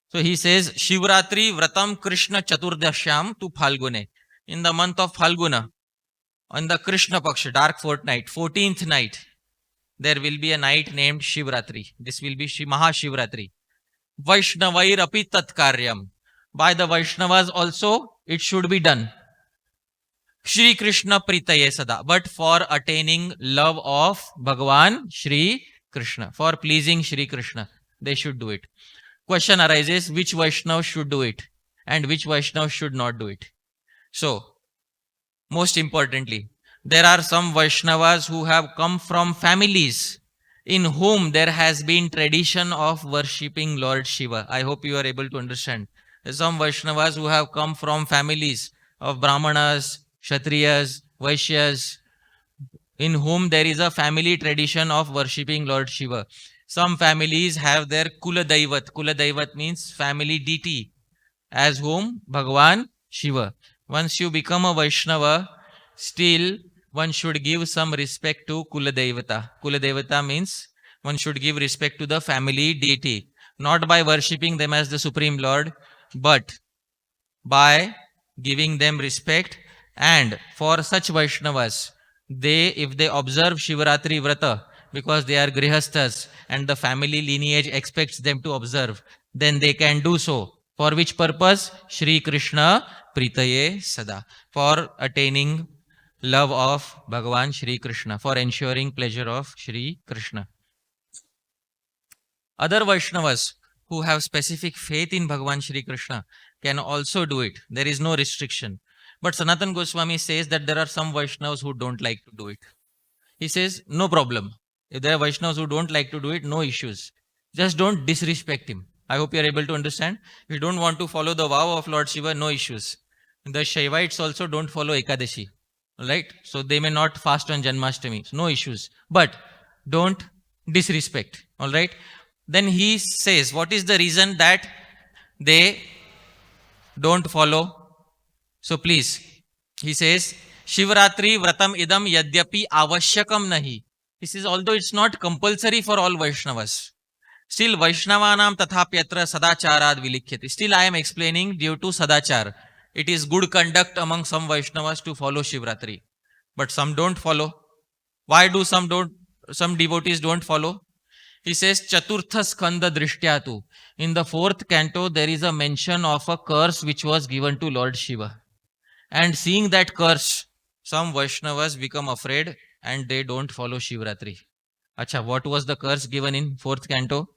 So he says, Shivaratri Vratam Krishna Chaturdashyam tu Phalgune. In the month of Phalguna, on the Krishna Paksha, dark fortnight, 14th night, there will be a night named Shivratri. This will be Mahashivratri. Vaishnavairapi Tatkaryam. By the Vaishnavas also, it should be done. Shri Krishna Pritaye Sada. But for attaining love of Bhagavan Shri Krishna, for pleasing Shri Krishna, they should do it. Question arises, which Vaishnav should do it and which Vaishnav should not do it? So, most importantly, there are some Vaishnavas who have come from families in whom there has been tradition of worshipping Lord Shiva. I hope you are able to understand. There are some Vaishnavas who have come from families of Brahmanas, Kshatriyas, Vaishyas, in whom there is a family tradition of worshipping Lord Shiva. Some families have their Kula Daivat. Kula Daivat means family deity, as whom Bhagavan Shiva. Once you become a Vaishnava, still one should give some respect to Kula Devata. Kula Devata means one should give respect to the family deity, not by worshipping them as the Supreme Lord, but by giving them respect. And for such Vaishnavas, if they observe Shivaratri Vrata, because they are Grihasthas and the family lineage expects them to observe, then they can do so. For which purpose? Shri Krishna Pritaye Sada. For attaining love of Bhagavan Shri Krishna, for ensuring pleasure of Shri Krishna. Other Vaishnavas who have specific faith in Bhagavan Shri Krishna can also do it. There is no restriction. But Sanatana Goswami says that there are some Vaishnavas who don't like to do it. He says, no problem. If there are Vaishnavas who don't like to do it, no issues. Just don't disrespect him. I hope you are able to understand. If you don't want to follow the vow of Lord Shiva, no issues. The Shaivites also don't follow Ekadashi. Right? So they may not fast on Janmashtami. So no issues. But don't disrespect. Alright? Then he says, what is the reason that they don't follow? So please, he says, Shivaratri Vratam Idam Yadyapi Avashyakam Nahi. He says, although it's not compulsory for all Vaishnavas, still Vaishnavanam Tathapyatra Sadacharad Vilikhyati. Still I am explaining due to Sadachar. It is good conduct among some Vaishnavas to follow Shivratri. But some don't follow. Why do some devotees don't follow? He says, Chaturtha Skanda Drishtyatu. In the 4th canto, there is a mention of a curse which was given to Lord Shiva. And seeing that curse, some Vaishnavas become afraid and they don't follow Shivratri. Acha, what was the curse given in 4th canto?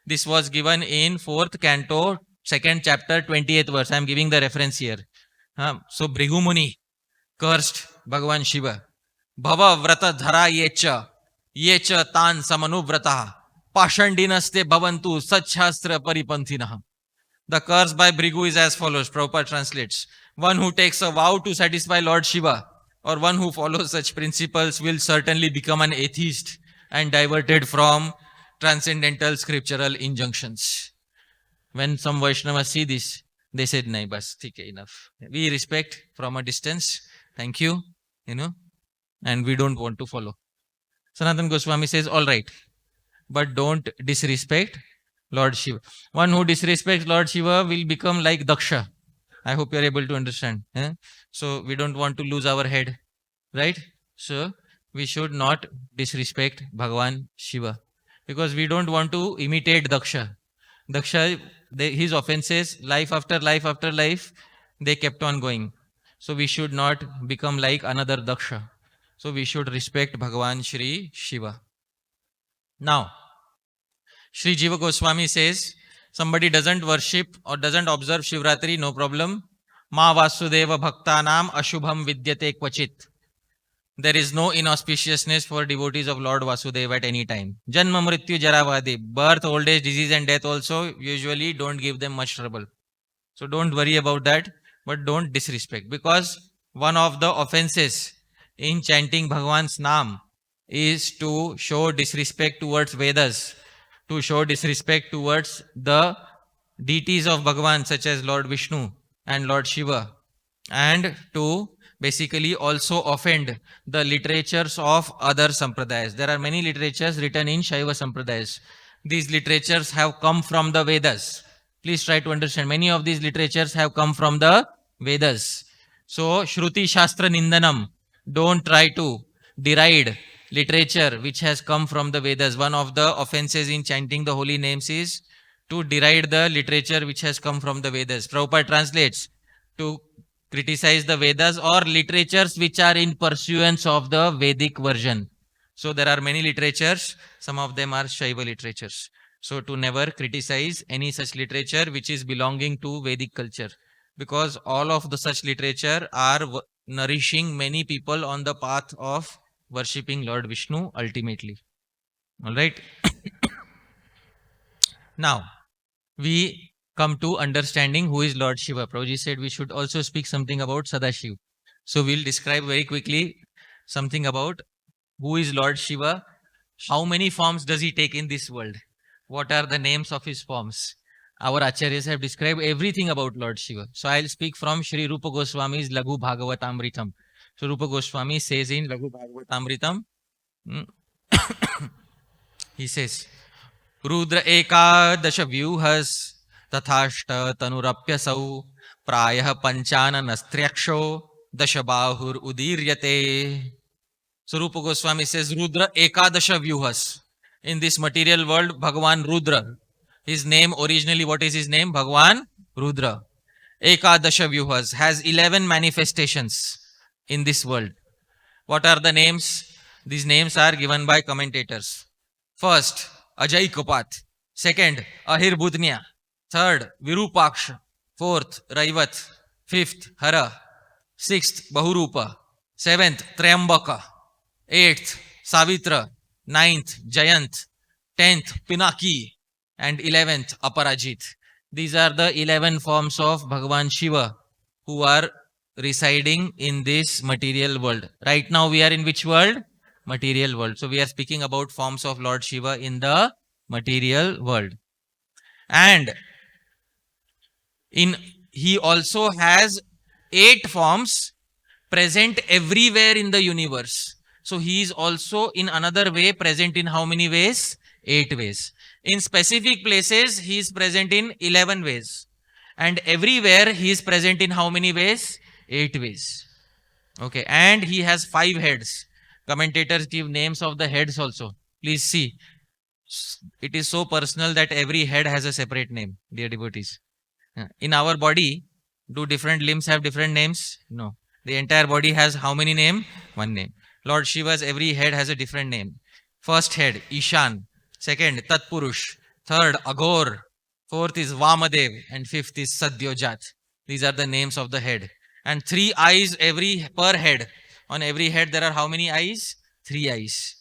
This was given in 4th canto, 2nd chapter, 28th verse. I am giving the reference here. So, Bhrigu Muni cursed Bhagavan Shiva. Bhava vrata dhara yecha tan samanu vrata pashandinaste bhavantu satshastra paripanthinah. The curse by Bhrigu is as follows. Prabhupada translates. One who takes a vow to satisfy Lord Shiva or one who follows such principles will certainly become an atheist and diverted from transcendental scriptural injunctions. When some Vaishnavas see this, they said, "Nahi, bas, theek hai, enough. We respect from a distance. Thank you, and we don't want to follow." Sanatana Goswami says, all right, but don't disrespect Lord Shiva. One who disrespects Lord Shiva will become like Daksha. I hope you are able to understand. So we don't want to lose our head, right? So we should not disrespect Bhagavan Shiva because we don't want to imitate Daksha. Daksha, his offenses, life after life after life, they kept on going. So we should not become like another Daksha. So we should respect Bhagavan Shri Shiva. Now, Shri Jiva Goswami says, somebody doesn't worship or doesn't observe Shivratri, no problem. Ma Vasudeva Bhaktanam Ashubham Vidyate Kvachit. There is no inauspiciousness for devotees of Lord Vasudeva at any time. Janma Mrityu Jaravadi. Birth, old age, disease and death also usually don't give them much trouble. So don't worry about that, but don't disrespect. Because one of the offenses in chanting Bhagavan's Naam is to show disrespect towards Vedas, to show disrespect towards the deities of Bhagavan such as Lord Vishnu and Lord Shiva, and to basically also offend the literatures of other sampradayas. There are many literatures written in Shaiva sampradayas. These literatures have come from the Vedas. Please try to understand. Many of these literatures have come from the Vedas. So, Shruti Shastra Nindanam. Don't try to deride literature which has come from the Vedas. One of the offenses in chanting the holy names is to deride the literature which has come from the Vedas. Prabhupada translates to criticize the Vedas or literatures which are in pursuance of the Vedic version. So there are many literatures, some of them are Shaiva literatures. So to never criticize any such literature which is belonging to Vedic culture, because all of the such literature are nourishing many people on the path of worshipping Lord Vishnu ultimately. All right. Now, we come to understanding who is Lord Shiva. Prabhuji said we should also speak something about Sadashiv. So we'll describe very quickly something about who is Lord Shiva, how many forms does he take in this world, what are the names of his forms. Our acharyas have described everything about Lord Shiva. So I'll speak from Śrī Rupa Goswami's Laghu Bhagavatamritam. So Rupa Goswami says in Laghu Bhagavatamritam, he says, Rudra Ekadasha Vyuhas Tathashta Tanurapyasau Prayah Panchana Nastriyaksho Dashabahur Udiryate. So Rupa Goswami says Rudra Ekadasha Vyuhas. In this material world, Bhagavan Rudra. His name originally, what is his name? Bhagavan Rudra. Ekadasha Vyuhas has 11 manifestations in this world. What are the names? These names are given by commentators. First, Ajay Kapat. Second, Ahirbudnya. Third, Virupaksha. Fourth, Raivat. Fifth, Hara. Sixth, Bahurupa. Seventh, Triambaka. Eighth, Savitra. Ninth, Jayant. 10th, Pinaki. And 11th, Aparajit. These are the 11 forms of Bhagavan Shiva who are residing in this material world. Right now we are in which world? Material world. So we are speaking about forms of Lord Shiva in the material world. And he also has 8 forms present everywhere in the universe. So he is also in another way present in how many ways? 8 ways. In specific places, he is present in 11 ways. And everywhere, he is present in how many ways? 8 ways. Okay. And he has 5 heads. Commentators give names of the heads also. Please see. It is so personal that every head has a separate name, dear devotees. In our body, do different limbs have different names? No. The entire body has how many names? One name. Lord Shiva's every head has a different name. First head, Ishan. Second, Tatpurush. Third, Aghor. Fourth is Vamadev. And fifth is Sadyojat. These are the names of the head. And 3 eyes per head. On every head there are how many eyes? 3 eyes.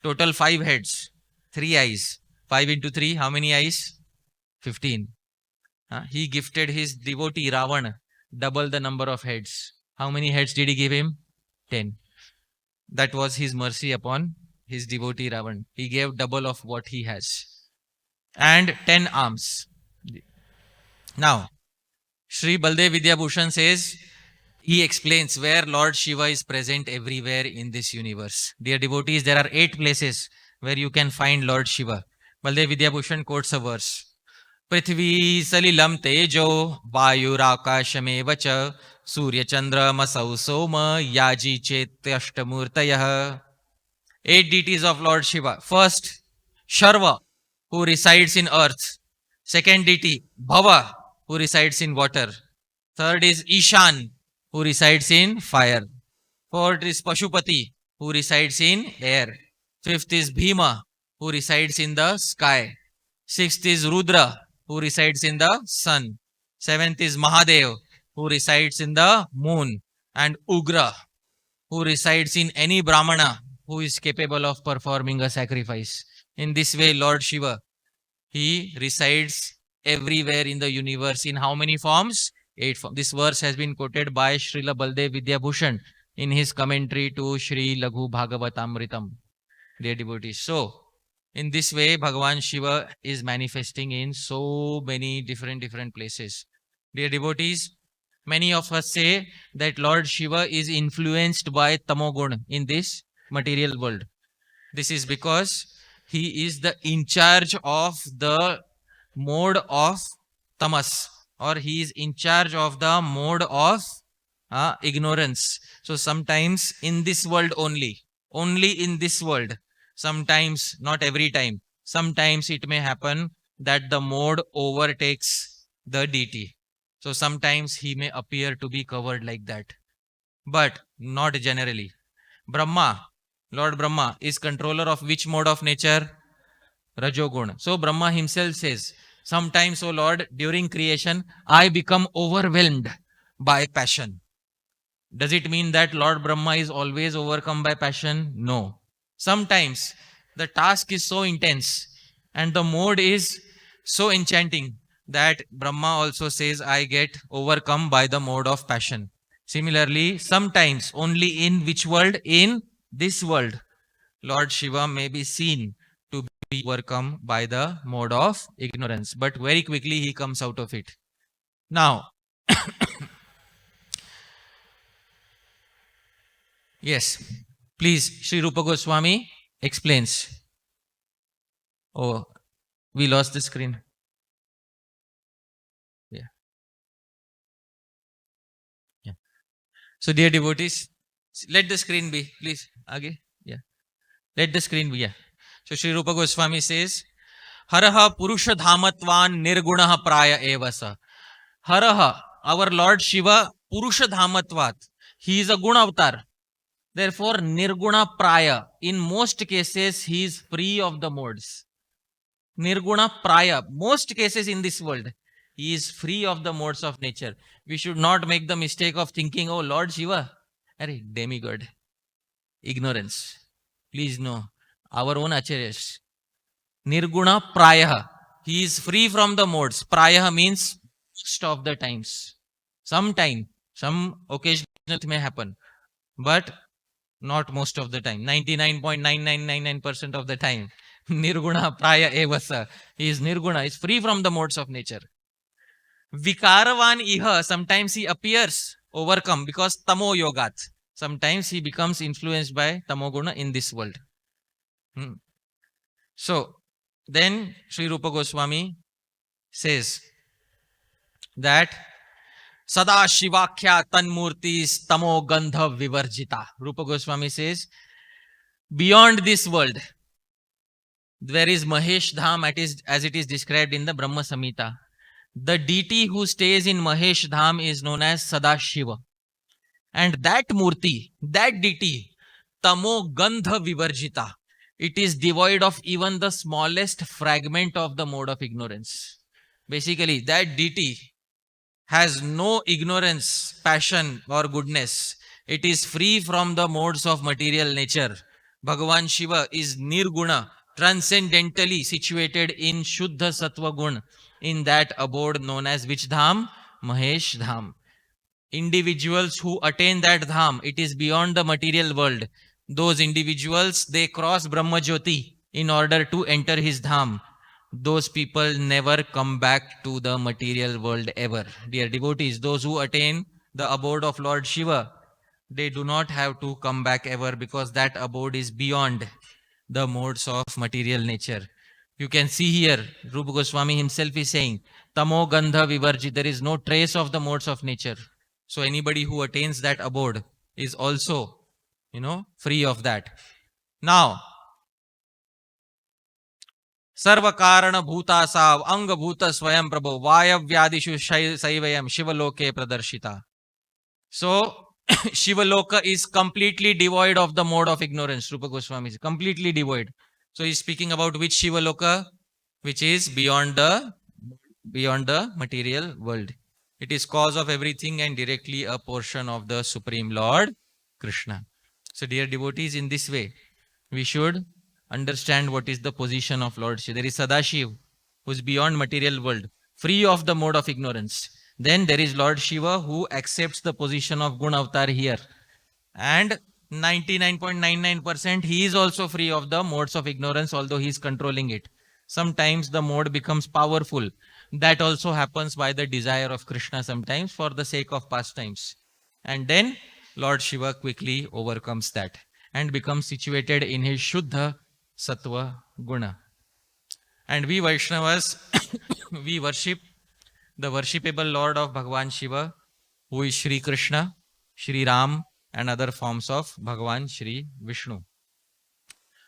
Total 5 heads. 3 eyes. 5 into 3, how many eyes? 15. He gifted his devotee Ravana double the number of heads. How many heads did he give him? 10. That was his mercy upon his devotee Ravana. He gave double of what he has. And 10 arms. Now, Sri Baldev Vidyabhushan says, he explains where Lord Shiva is present everywhere in this universe. Dear devotees, there are 8 places where you can find Lord Shiva. Baldev Vidyabhushan quotes a verse. Prithvi salilam tejo vayurakashamev cha surya chandra masau soma yaji chetyashtamurtayah. 8 deities of Lord Shiva. First, Sharva, who resides in earth. Second deity, Bhava, who resides in water. Third is Ishan, who resides in fire. Fourth is Pashupati, who resides in air. Fifth is Bhima, who resides in the sky. Sixth is Rudra, who resides in the sun. Seventh is Mahadev, who resides in the moon. And Ugra, who resides in any Brahmana who is capable of performing a sacrifice. In this way, Lord Shiva, he resides everywhere in the universe. In how many forms? 8 forms. This verse has been quoted by Srila Baldev Vidyabhushan in his commentary to Śrī-Laghu-bhāgavatam. Dear devotees. So, in this way, Bhagavan Shiva is manifesting in so many different places. Dear devotees, many of us say that Lord Shiva is influenced by Tamogun in this material world. This is because he is the in charge of the mode of tamas, or he is in charge of the mode of ignorance. So sometimes in this world only in this world, sometimes, not every time, sometimes it may happen that the mode overtakes the deity. So sometimes he may appear to be covered like that, but not generally. Brahma, Lord Brahma, is controller of which mode of nature? Rajogun. So Brahma himself says, sometimes, O Lord, during creation, I become overwhelmed by passion. Does it mean that Lord Brahma is always overcome by passion? No. Sometimes the task is so intense and the mode is so enchanting that Brahma also says, I get overcome by the mode of passion. Similarly, sometimes only in which world? In this world, Lord Shiva may be seen to be overcome by the mode of ignorance, but very quickly he comes out of it. Now, yes, please, Sri Rupa Goswami explains. Oh, we lost the screen. Yeah. So, dear devotees, let the screen be, please. Again, yeah. Let the screen be, yeah. So, Sri Rupa Goswami says, Haraha Purusha Dhamatvan Nirgunaha Praya Evasa. Haraha, our Lord Shiva, Purusha Dhamatvat. He is a Guna avatar. Therefore, Nirguna Praya. In most cases, he is free of the modes. Nirguna Praya. Most cases in this world, he is free of the modes of nature. We should not make the mistake of thinking, oh, Lord Shiva, demigod. Ignorance. Please know. Our own acharyas. Nirguna Praya. He is free from the modes. Praya means most of the times. Sometime, some occasional it may happen. But not most of the time. 99.9999% of the time. Nirguna Praya Evasa. He is Nirguna. He is free from the modes of nature. Vikaravan Iha. Sometimes he appears overcome because Tamo Yogat. Sometimes he becomes influenced by Tamoguna in this world. So, then Sri Rupa Goswami says that Sada Shivakya Tanmurtis Tamo Gandha Vivarjita. Rupa Goswami says, beyond this world, There is Mahesh Dham as it is described in the Brahma Samhita. The deity who stays in Mahesh Dham is known as Sadashiva. And that Murti, that deity, Tamo Gandha Vivarjita, it is devoid of even the smallest fragment of the mode of ignorance. Basically, that deity has no ignorance, passion, or goodness. It is free from the modes of material nature. Bhagavan Shiva is Nirguna, transcendentally situated in Shuddha Sattva Gun, in that abode known as which Dham? Mahesh Dham. Individuals who attain that Dham, it is beyond the material world. Those individuals, they cross Brahma Jyoti in order to enter his Dham. Those people never come back to the material world ever. Dear devotees, those who attain the abode of Lord Shiva, they do not have to come back ever, because that abode is beyond the modes of material nature. You can see here, Rupa Goswami himself is saying, Tamo Gandha Vivarji, there is no trace of the modes of nature. So anybody who attains that abode is also, free of that. Now, Sarva Karana Bhutasav Anga Bhuta Swayam Prabhu Vayavyadishu Saivayam Shivaloke Pradarshita. So, Shivaloka is completely devoid of the mode of ignorance. Rupa Goswami is completely devoid. So, he is speaking about which Shivaloka? Which is beyond the material world. It is cause of everything and directly a portion of the Supreme Lord Krishna. So, dear devotees, in this way, we should understand what is the position of Lord Shiva. There is Sadashiv, who is beyond material world, free of the mode of ignorance. Then there is Lord Shiva, who accepts the position of Gun Avatar here. And 99.99% he is also free of the modes of ignorance, although he is controlling it. Sometimes the mode becomes powerful. That also happens by the desire of Krishna sometimes for the sake of pastimes. And then Lord Shiva quickly overcomes that and becomes situated in his Shuddha Sattva Guna. And we Vaishnavas, we worship the worshipable Lord of Bhagavan Shiva, who is Shri Krishna, Shri Ram, and other forms of Bhagavan Shri Vishnu.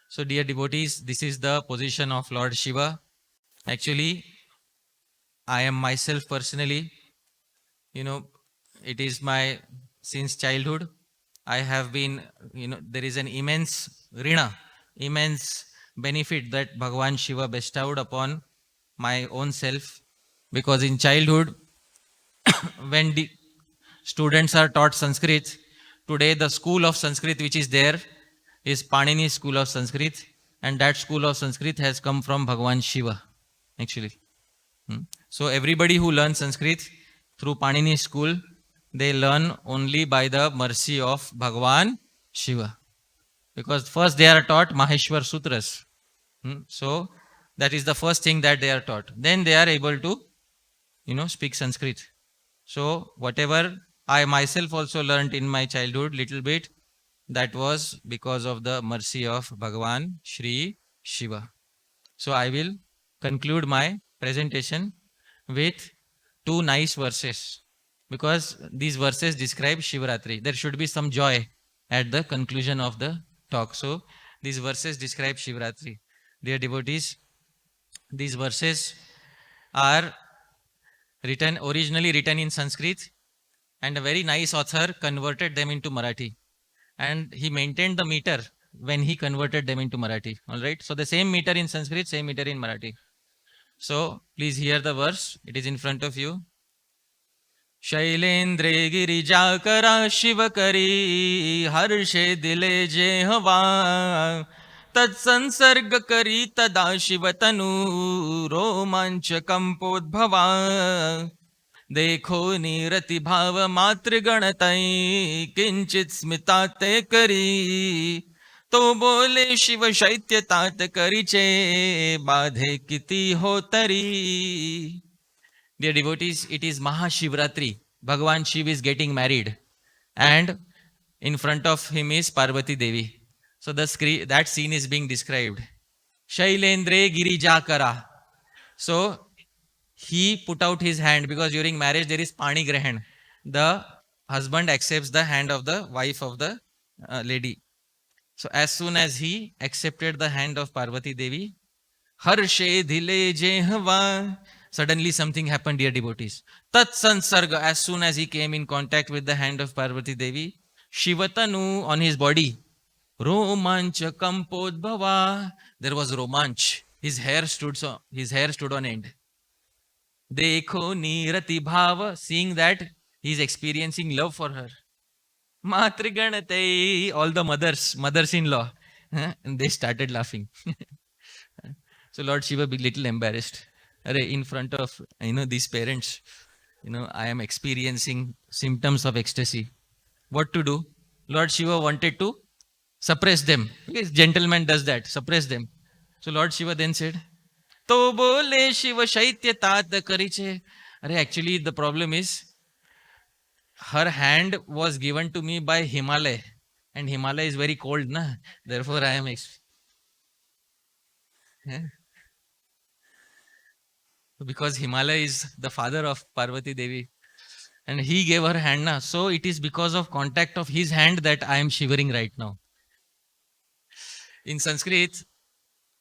So, dear devotees, this is the position of Lord Shiva. Actually, I am myself personally, it is my, since childhood, I have been, there is an immense rina, immense benefit that Bhagavan Shiva bestowed upon my own self. Because in childhood, when the students are taught Sanskrit, today the school of Sanskrit which is there is Panini school of Sanskrit, and that school of Sanskrit has come from Bhagavan Shiva, actually. So everybody who learns Sanskrit through Panini school, they learn only by the mercy of Bhagavan Shiva. Because first they are taught Maheshwar Sutras. So that is the first thing that they are taught. Then they are able to, speak Sanskrit. So whatever I myself also learned in my childhood, little bit, that was because of the mercy of Bhagavan Shri Shiva. So I will conclude my presentation with two nice verses, because these verses describe Shivaratri. There should be some joy at the conclusion of the talk. So these verses describe Shivaratri. Dear devotees, these verses are originally written in Sanskrit, and a very nice author converted them into Marathi. And he maintained the meter when he converted them into Marathi. All right. So the same meter in Sanskrit, same meter in Marathi. So please hear the verse. It is in front of you. Shailendre Girijakara Shivakari Harshe Dile Jehava Tat Sansarga Kari Tada Shivatanu Romancha Kampodbhava Dekho Nirati Bhava Matra Ganatai Kinchit Smitate Kari To Bole Shiva Shaitya Tat Kariche Badhe Kiti Hotari. Dear devotees, it is Mahashivratri. Bhagavan Shiva is getting married, and in front of him is Parvati Devi. So that scene is being described. Shailendre Girijakara. So he put out his hand, because during marriage there is Pani Grahan. The husband accepts the hand of the wife of the lady. So as soon as he accepted the hand of Parvati Devi, harshe dhile jehva. Suddenly something happened, dear devotees. Tat sansarga, as soon as he came in contact with the hand of Parvati Devi, Shivatanu on his body, romancha kampodbhava, there was romanch. His hair stood on end. Dekho nirati bhava, seeing that he is experiencing love for her. Matriganate, all the mothers-in-law, and they started laughing. So Lord Shiva be little embarrassed. In front of these parents, I am experiencing symptoms of ecstasy. What to do? Lord Shiva wanted to suppress them. Because gentleman does that, suppress them. So Lord Shiva then said, To bole Shiva shaitya tat kariche. Actually the problem is, her hand was given to me by Himalaya, and Himalaya is very cold, na? Therefore I am because Himalaya is the father of Parvati Devi, and he gave her hand, na? So it is because of contact of his hand that I am shivering right now. In Sanskrit,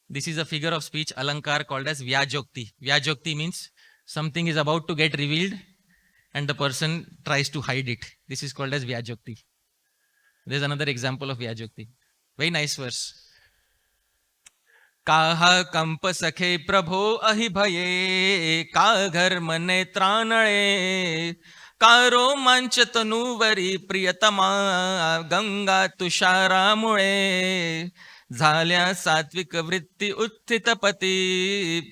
this is a figure of speech alankar called as Vyajokti. Vyajokti means something is about to get revealed and the person tries to hide it. This is called as Vyajokti. There is another example of Vyajokti. Very nice verse. Kaha kampa sakhe prabho ahi bhaye, ka ghar mane tranale, ka romanch tanuvari priyatama, ganga tushara mule, झाल्या सात्विक वृत्ती उत्थितपती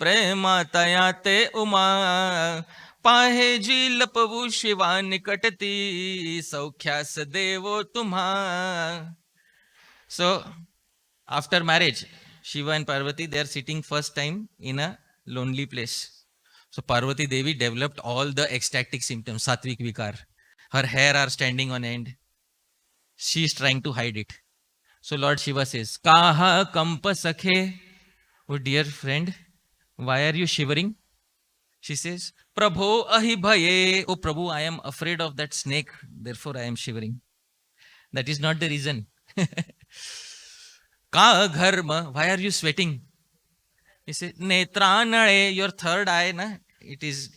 प्रेमातयाते उमा पाहे जी लपवू शिवा निकटती सौख्यास देवो तुम्हा. So after marriage, Shiva and Parvati, they are sitting first time in a lonely place. So Parvati Devi developed all the ecstatic symptoms, satvik vikar. Her hair are standing on end. She is trying to hide it. So Lord Shiva says, Kaha kampa sakhe. Oh dear friend, why are you shivering? She says, Prabho ahi bhaye. Oh Prabhu, I am afraid of that snake, therefore I am shivering. That is not the reason. Ka gharma, why are you sweating? He says, Netranale, your third eye, na? It is,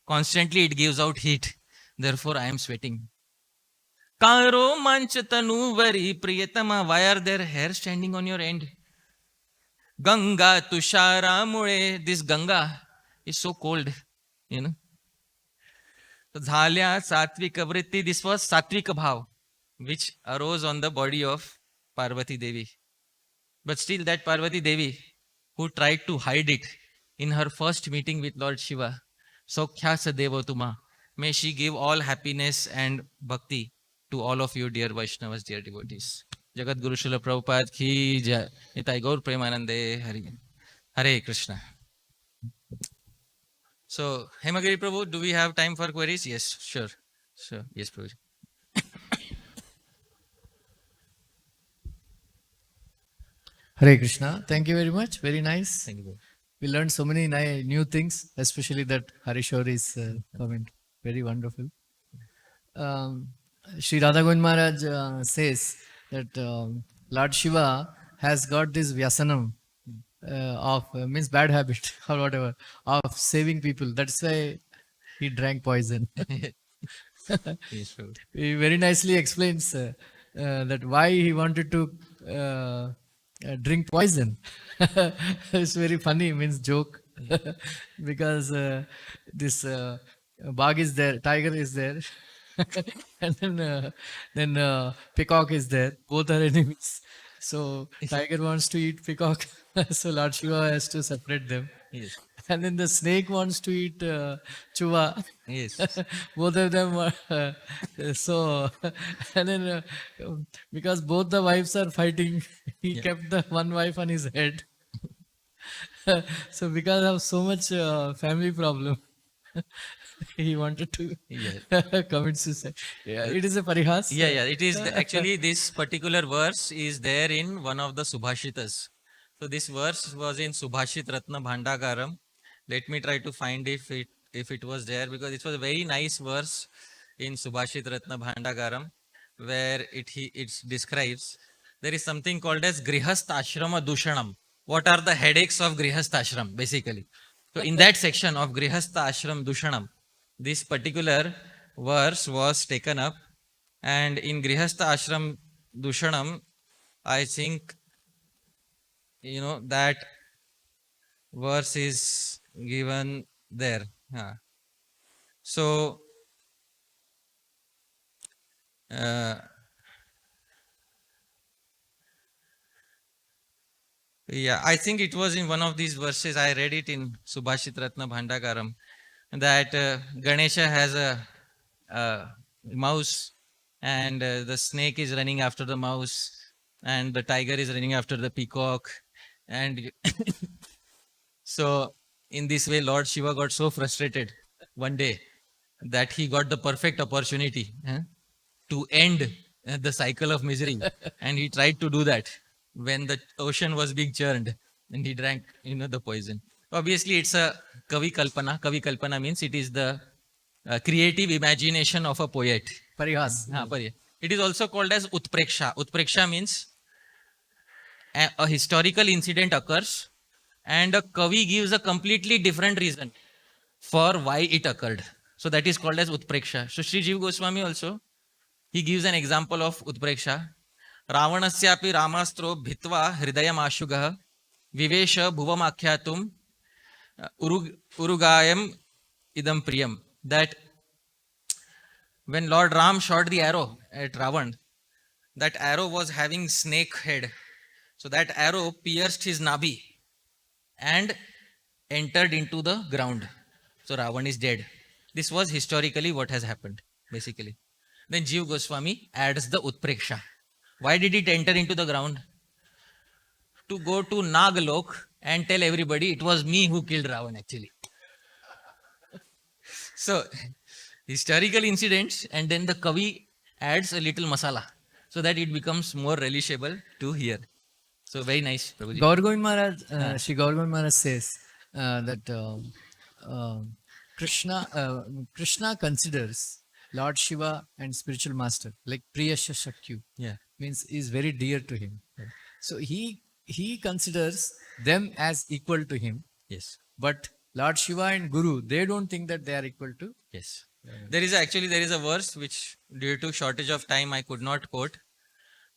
constantly it gives out heat. Therefore I am sweating. Karo manchatanuvari priyatama, why are there hair standing on your end? Ganga tushara mule, this Ganga is so cold, Dhalya satvika vritti, this was satvika bhav, which arose on the body of Parvati Devi. But still that Parvati Devi, who tried to hide it in her first meeting with Lord Shiva, Sokhyasa Devotuma, may she give all happiness and bhakti to all of you, dear Vaishnavas, dear devotees. Jagat Guru Srila Prabhupada ki jai. Nitai Gaur Premanande Hare Krishna. So, Hemagiri Prabhu, do we have time for queries? Yes, sure. Sure. Yes, Prabhu. Hare Krishna. Thank you very much. Very nice. Thank you. We learned so many new things, especially that Harishori's comment. Very wonderful. Śrī Radha Govind Maharaj says that Lord Shiva has got this vyasanam of, means bad habit or whatever, of saving people. That's why he drank poison. Yes, Prabhu. He very nicely explains that why he wanted to drink poison. It's very funny, means joke. Because this bag is there, tiger is there. And then peacock is there. Both are enemies. So tiger wants to eat peacock. So Lord Shiva has to separate them. Yes. And then the snake wants to eat chuva. Yes. Both of them are so. And then because both the wives are fighting, he kept the one wife on his head. So because of so much family problem, he wanted to commit suicide. Yeah, it is a parihas. Yeah. It is actually this particular verse is there in one of the Subhashitas. So this verse was in Subhashit Ratna Bhandagaram. Let me try to find if it was there, because it was a very nice verse in Subhashit Ratna Bhandagaram, where it describes there is something called as Grihastha Ashrama Dushanam. what are the headaches of Grihastha Ashram, basically. So in that section of Grihastha Ashram Dushanam, this particular verse was taken up, and in Grihastha Ashram Dushanam, I think, that verse is given there. So, yeah, I think it was in one of these verses. I read it in Subhashit Ratna Bhandagaram that Ganesha has a mouse, and the snake is running after the mouse, and the tiger is running after the peacock, and so in this way Lord Shiva got so frustrated one day that he got the perfect opportunity to end the cycle of misery, and he tried to do that when the ocean was being churned, and he drank the poison. Obviously it's a kavi kalpana means it is the creative imagination of a poet. Parihas. It is also called as utpreksha means a historical incident occurs and a kavi gives a completely different reason for why it occurred. So that is called as utpreksha. So Sri Jiva Goswami also, he gives an example of utpreksha. Ravanasyapi ramastro bhitva hridayam ashugah vivesha bhuvam akyatum urugayam idam priyam. That when Lord Ram shot the arrow at Ravan, that arrow was having snake head. So that arrow pierced his nabhi and entered into the ground. So Ravan is dead. This was historically what has happened, basically. Then Jiva Goswami adds the utpreksha. Why did it enter into the ground? To go to Nagalok and tell everybody it was me who killed Ravan actually. So, historical incidents, and then the Kavi adds a little masala so that it becomes more relishable to hear. So, very nice, Prabhuji. Gaur Govind Maharaj, Shri Gaur Govind Maharaj says that Krishna considers Lord Shiva and spiritual master like Priyasya Shakyu. Yeah. Means is very dear to him. So he considers them as equal to him. Yes. But Lord Shiva and Guru, they don't think that they are equal to. Yes. There is a verse which, due to shortage of time, I could not quote.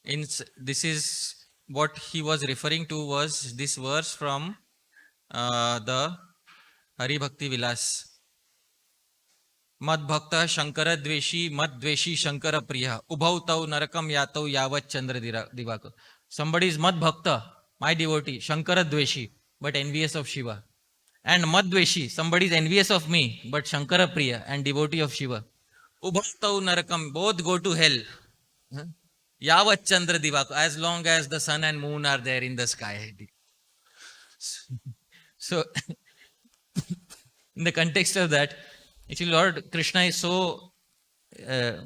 This is what he was referring to, was this verse from the Hari Bhakti Vilas. Mad Bhakta Shankara Dveshi Mad Dveshi Shankara Priya Ubhau Tau Narakam Yatau Yavat Chandra Divaka. Somebody is Mad Bhakta, my devotee, Shankara Dveshi, but envious of Shiva. And Mad Dveshi, somebody is envious of me, but Shankara Priya and devotee of Shiva. Ubhau Tau Narakam, both go to hell. Yavat Chandra Divaka, as long as the sun and moon are there in the sky. So, in the context of that, actually, Lord Krishna is so,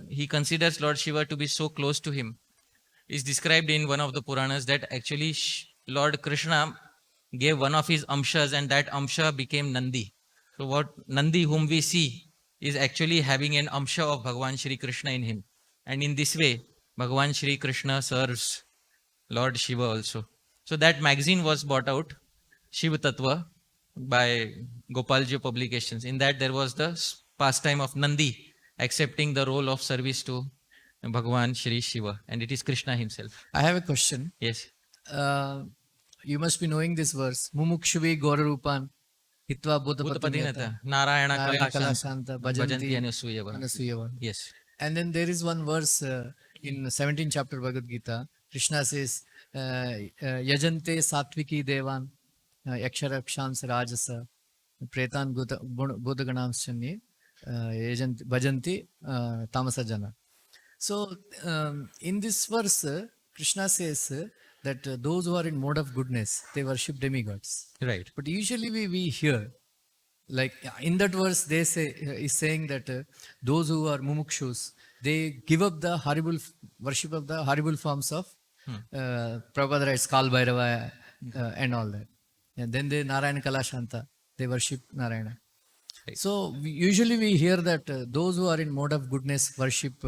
he considers Lord Shiva to be so close to him. It's described in one of the Puranas that actually Lord Krishna gave one of his amshas, and that amsha became Nandi. So what Nandi whom we see is actually having an amsha of Bhagavan Shri Krishna in him. And in this way, Bhagavan Shri Krishna serves Lord Shiva also. So that magazine was brought out, Shiva Tattva, by Gopalji Publications. In that there was the pastime of Nandi accepting the role of service to Bhagavan Shri Shiva, and it is Krishna himself. I have a question. Yes. You must be knowing this verse. Mumukshuvi Gaurarupan Hitva Bhuta Narayana Kalashanta Bhajanti Anusuyava. Yes. And then there is one verse in 17th chapter Bhagavad Gita. Krishna says, Yajante Satviki Devan Yaksharakshan Rajasa Pretan Buddhaganam Shani Bhajanti Tamasa Jana. So, in this verse, Krishna says that those who are in mode of goodness, they worship demigods. Right. But usually we hear, like in that verse, they say is saying that those who are mumukshus, they give up the horrible worship of the horrible forms of Prabhupada writes Kal Bhairava and all that. And then they Narayana Kalashanta, they worship Narayana. Right. So usually we hear that those who are in mode of goodness worship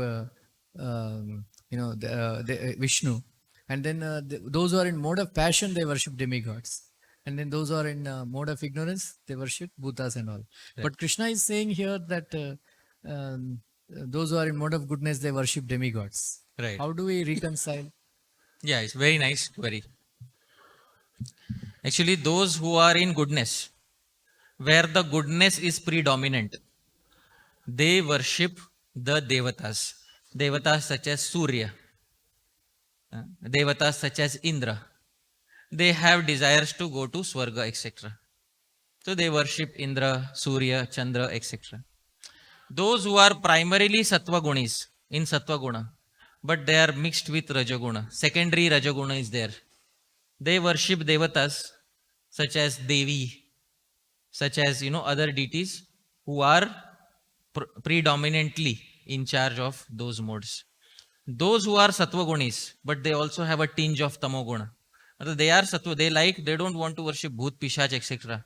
Vishnu, and then those who are in mode of passion, they worship demigods. And then those who are in mode of ignorance, they worship Bhutas and all. But Krishna is saying here that those who are in mode of goodness, they worship demigods. Right. How do we reconcile? Yeah, it's very nice query. Actually, those who are in goodness, where the goodness is predominant, they worship the devatas. Devatas such as Surya, devatas such as Indra. They have desires to go to Swarga, etc. So they worship Indra, Surya, Chandra, etc. Those who are primarily Sattva Gunis, in Sattva Guna, but they are mixed with Rajaguna, secondary Rajaguna is there. They worship devatas such as Devi, such as other deities who are predominantly in charge of those modes. Those who are Sattva Gunis, but they also have a tinge of Tamoguna. They are Sattva, they don't want to worship Bhut, Pishach, etc.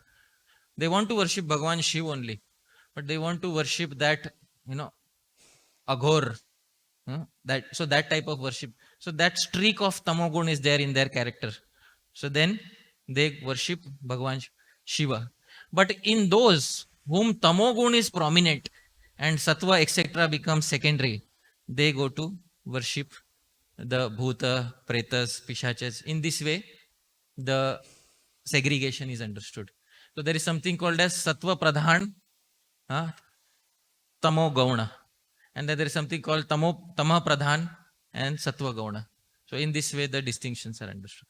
They want to worship Bhagavan Shiv only, but they want to worship that, Aghor, that type of worship. So that streak of Tamogun is there in their character. So then they worship Bhagavan Shiva. But in those whom Tamogun is prominent and Sattva, etc. becomes secondary, they go to worship the Bhuta, Pretas, Pishachas. In this way, the segregation is understood. So there is something called as Sattva Pradhan, Tamo Gauna. And then there is something called Tama Pradhan and Sattva Gauna. So in this way, the distinctions are understood.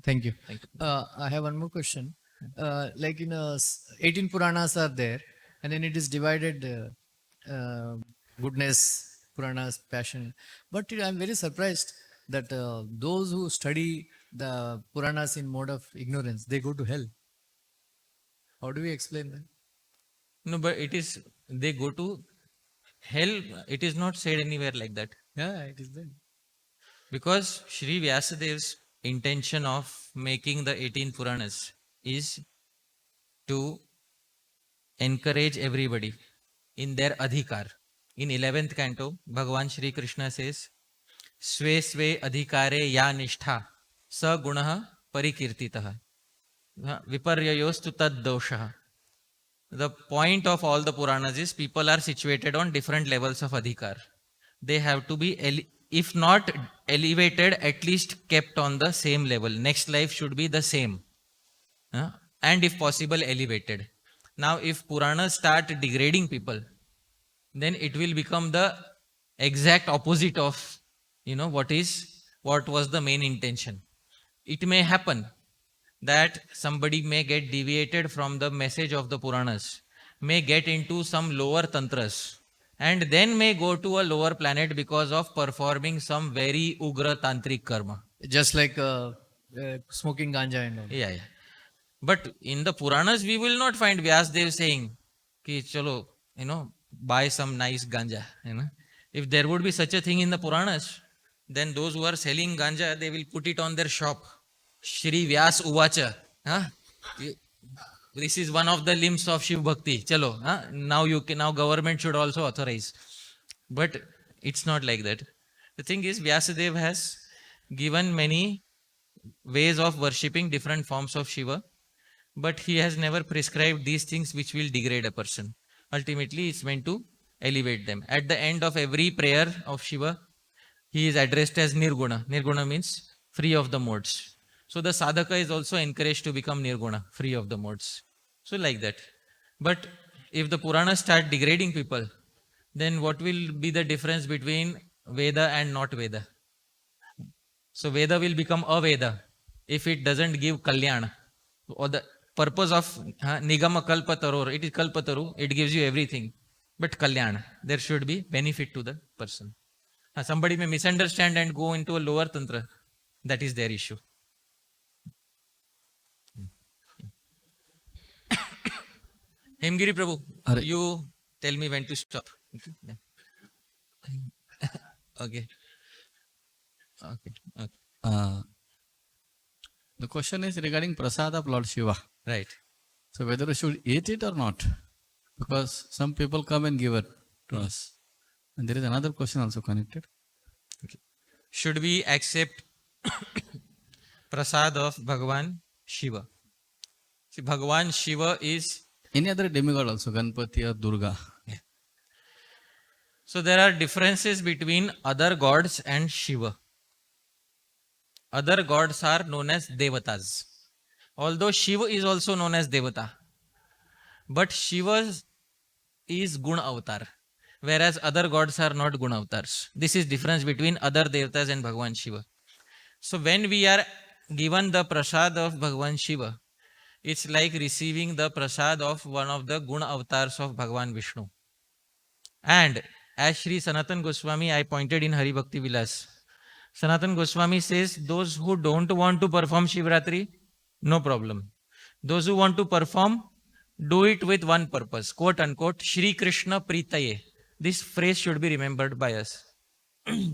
Thank you. Thank you. I have one more question. Like 18 Puranas are there, and then it is divided goodness, Puranas, passion. But I'm very surprised that those who study the Puranas in mode of ignorance, they go to hell. How do we explain that? No, but they go to hell. It is not said anywhere like that. Yeah, it is there. Because Shri Vyasadev's intention of making the 18 Puranas is to encourage everybody in their adhikar. In 11th canto, Bhagavan Shri Krishna says, Sve sve adhikare ya nishtha sa gunaha parikirtitaha viparyayostu tad doshaha. The point of all the Puranas is people are situated on different levels of adhikar. They have to be, if not elevated, at least kept on the same level. Next life should be the same. And if possible, elevated. Now, if Puranas start degrading people, then it will become the exact opposite of, what was the main intention. It may happen that somebody may get deviated from the message of the Puranas, may get into some lower tantras, and then may go to a lower planet because of performing some very ugra tantric karma. Just like smoking ganja and all. Yeah. But in the Puranas, we will not find Vyasadev saying, ki chalo, buy some nice ganja. If there would be such a thing in the Puranas, then those who are selling ganja, they will put it on their shop. Shri Vyas Uvacha. This is one of the limbs of Shiv Bhakti. Chalo, now government should also authorize. But it's not like that. The thing is, Vyasadeva has given many ways of worshipping different forms of Shiva, but he has never prescribed these things which will degrade a person. Ultimately, it's meant to elevate them. At the end of every prayer of Shiva, he is addressed as Nirguna. Nirguna means free of the modes. So the sadhaka is also encouraged to become Nirguna, free of the modes. So like that. But if the Puranas start degrading people, then what will be the difference between Veda and not Veda? So Veda will become Aveda if it doesn't give Kalyana. Or the purpose of Nigama Kalpataru, it is Kalpataru, it gives you everything. But Kalyana, there should be benefit to the person. Somebody may misunderstand and go into a lower tantra. That is their issue. Hemgiri Prabhu, you tell me when to stop. Okay. The question is regarding Prasad of Lord Shiva. Right. So whether we should eat it or not, because some people come and give it to us. And there is another question also connected. Okay. Should we accept Prasad of Bhagavan Shiva? See, Bhagavan Shiva is... Any other demigod also, Ganpati or Durga. So there are differences between other gods and Shiva. Other gods are known as Devatas. Although Shiva is also known as Devata. But Shiva is Guna Avatar. Whereas other gods are not Guna Avatars. This is difference between other Devatas and Bhagavan Shiva. So when we are given the Parshad of Bhagavan Shiva, it's like receiving the Parshad of one of the Guna Avatars of Bhagavan Vishnu. And as Sri Sanatan Goswami, I pointed in Hari Bhakti Vilas, Sanatan Goswami says, those who don't want to perform Shivratri, no problem. Those who want to perform, do it with one purpose, quote unquote, Shri Krishna Pritaye. This phrase should be remembered by us.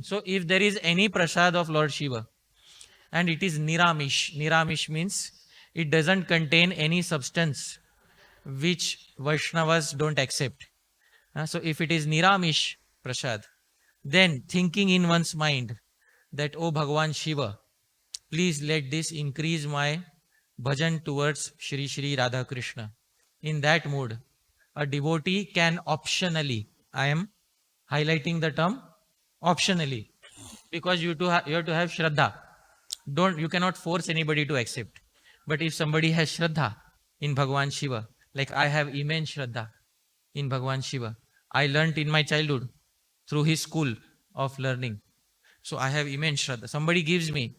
So if there is any prasad of Lord Shiva, and it is Niramish, Niramish means it doesn't contain any substance which Vaishnavas don't accept. So if it is Niramish prasad, then thinking in one's mind that, oh Bhagavan Shiva, please let this increase my bhajan towards Shri Shri Radha Krishna. In that mood, a devotee can optionally, I am highlighting the term optionally, because you have to have Shraddha. You cannot force anybody to accept. But if somebody has Shraddha in Bhagavan Shiva, like I have immense Shraddha in Bhagavan Shiva, I learnt in my childhood through his school of learning. So I have immense Shraddha. Somebody gives me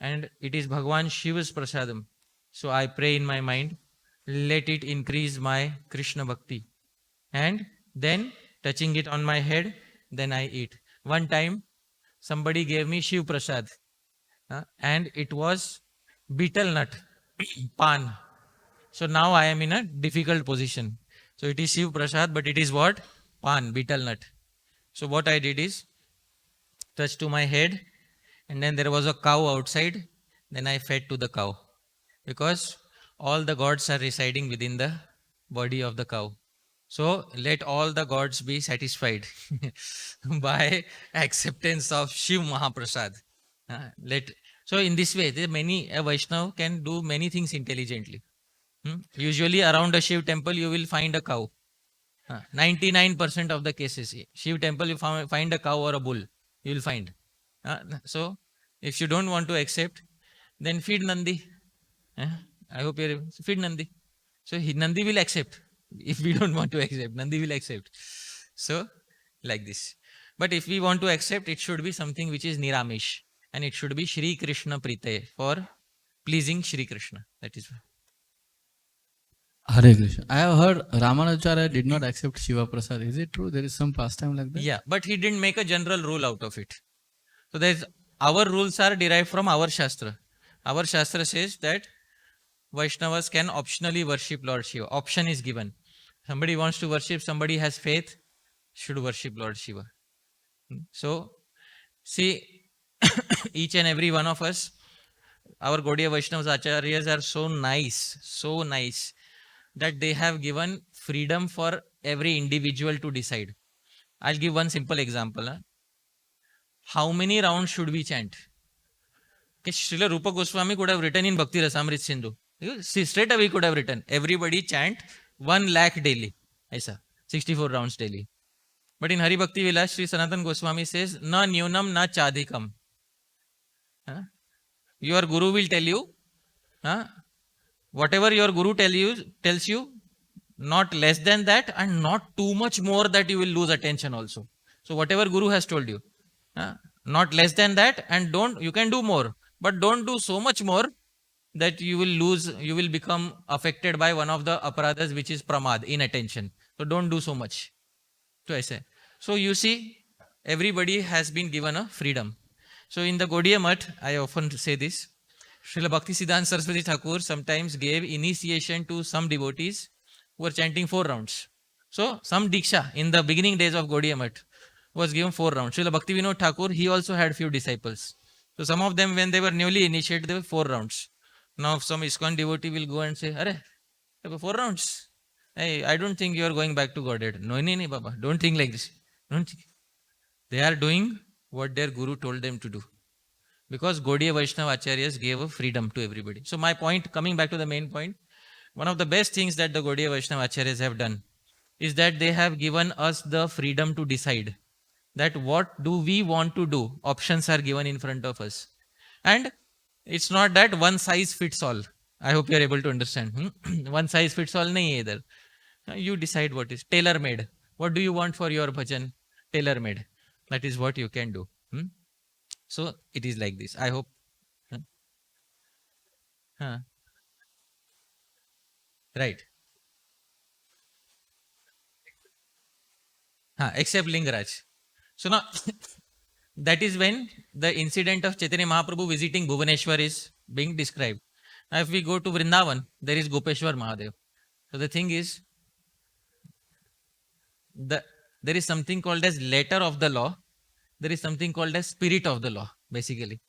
and it is Bhagavan Shiva's prasadam. So I pray in my mind, let it increase my Krishna Bhakti. And then touching it on my head, then I eat. One time, somebody gave me Shiv Prasad. And it was betel nut, pan. So now I am in a difficult position. So it is Shiv Prasad, but it is what? Pan, betel nut. So what I did is, touched to my head, and then there was a cow outside. Then I fed to the cow. Because all the gods are residing within the body of the cow. So let all the gods be satisfied by acceptance of Shiv Mahaprasad. So in this way, a Vaishnava can do many things intelligently. Usually around a Shiv temple, you will find a cow. 99% of the cases, Shiv temple, you find a cow or a bull. You will find. So if you don't want to accept, then feed Nandi. I hope you feed Nandi. So Nandi will accept. If we don't want to accept, Nandi will accept. So like this. But if we want to accept, it should be something which is Niramish. And it should be Shri Krishna Pritaye, for pleasing Shri Krishna. That is why. Hare Krishna. I have heard Ramanujacharya did not accept Shiva Prasad. Is it true? There is some pastime like that? Yeah, but he didn't make a general rule out of it. So our rules are derived from our Shastra. Our Shastra says that Vaishnavas can optionally worship Lord Shiva. Option is given. Somebody wants to worship, somebody has faith, should worship Lord Shiva. So, see, each and every one of us, our Gaudiya Vaishnavas Acharyas are so nice, that they have given freedom for every individual to decide. I'll give one simple example. How many rounds should we chant? Srila Rupa Goswami could have written in Bhakti Rasamrit Sindhu. Straight away he could have written, everybody chant 1 lakh daily. Aisa, 64 rounds daily. But in Hari Bhakti Vilas, Sri Sanatan Goswami says, na nyunam na chadikam. Your Guru will tell you, whatever your Guru tells you, not less than that and not too much more that you will lose attention also. So whatever Guru has told you, not less than that, and you can do more, but don't do so much more that you will become affected by one of the aparadas, which is pramad, inattention. So don't do so much. So you see, everybody has been given a freedom. So in the Gaudiya Math, I often say this, Srila Bhaktisiddhanta Saraswati Thakur sometimes gave initiation to some devotees who were chanting 4 rounds. So some Diksha in the beginning days of Gaudiya Math was given 4 rounds. Srila Bhakti Vinod Thakur, he also had few disciples. So some of them, when they were newly initiated, they were 4 rounds. Now some ISKCON devotee will go and say, Arey, 4 rounds. Hey, I don't think you are going back to Godhead. No, Baba, don't think like this. Don't think. They are doing what their Guru told them to do. Because Gaudiya Vaishnava Acharyas gave a freedom to everybody. So my point, coming back to the main point, one of the best things that the Gaudiya Vaishnava Acharyas have done is that they have given us the freedom to decide that what do we want to do. Options are given in front of us. And it's not that one size fits all. I hope you are able to understand. One size fits all nahi hai either. You decide what is tailor-made. What do you want for your bhajan? Tailor-made. That is what you can do. So it is like this. I hope. Right. Except Lingaraj. So now, that is when the incident of Chaitanya Mahaprabhu visiting Bhuvaneshwar is being described. Now, if we go to Vrindavan, there is Gopeshwar Mahadev. So the thing is, there is something called as letter of the law. There is something called as spirit of the law, basically.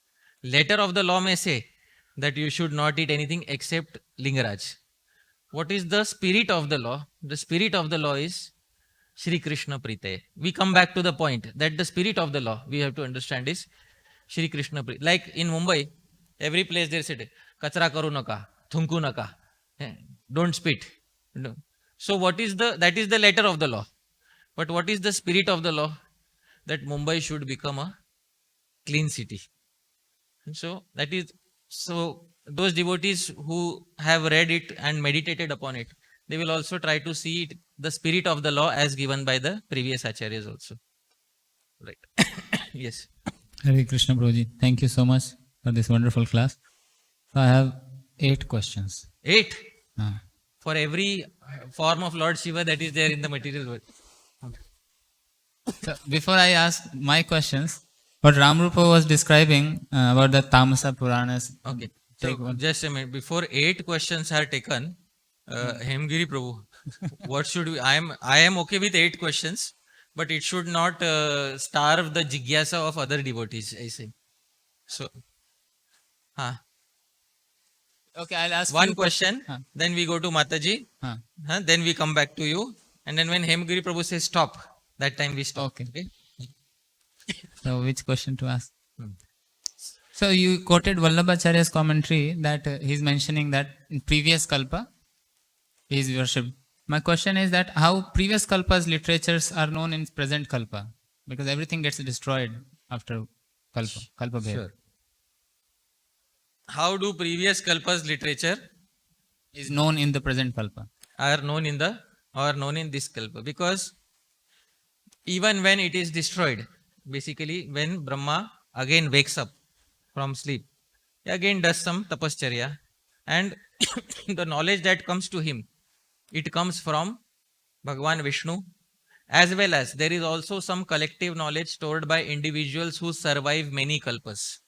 Letter of the law may say that you should not eat anything except Lingaraj. What is the spirit of the law? The spirit of the law is Shri Krishna Prite. We come back to the point that the spirit of the law we have to understand is Shri Krishna Prite. Like in Mumbai, every place there said, Kachra karu naka, thunku naka, don't spit. No. So that is the letter of the law. But what is the spirit of the law? That Mumbai should become a clean city. So those devotees who have read it and meditated upon it, they will also try to see it, the spirit of the law as given by the previous acharyas also. Right. Yes. Hare Krishna Prabhuji. Thank you so much for this wonderful class. So I have 8 questions. 8? For every form of Lord Shiva that is there in the material world. So before I ask my questions, what Ramrupa was describing about the Tamasa Puranas. Okay. So just a minute. Before 8 questions are taken, Hemgiri Prabhu, what should we? I am okay with 8 questions, but it should not starve the jigyasa of other devotees, I say. So, Okay, I'll ask one question, then we go to Mataji, Huh. then we come back to you, and then when Hemgiri Prabhu says stop, that time we stop. Okay. So which question to ask? So you quoted Vallabhacharya's commentary that he's mentioning that in previous kalpa he is worshipped. My question is that how previous kalpa's literatures are known in present kalpa, because everything gets destroyed after kalpa bhed. Sure. How do previous kalpas literature Is known in the present kalpa. are known in this kalpa? Because even when it is destroyed, basically when Brahma again wakes up from sleep, he again does some tapascharya, and the knowledge that comes to him, it comes from Bhagavan Vishnu, as well as there is also some collective knowledge stored by individuals who survive many kalpas.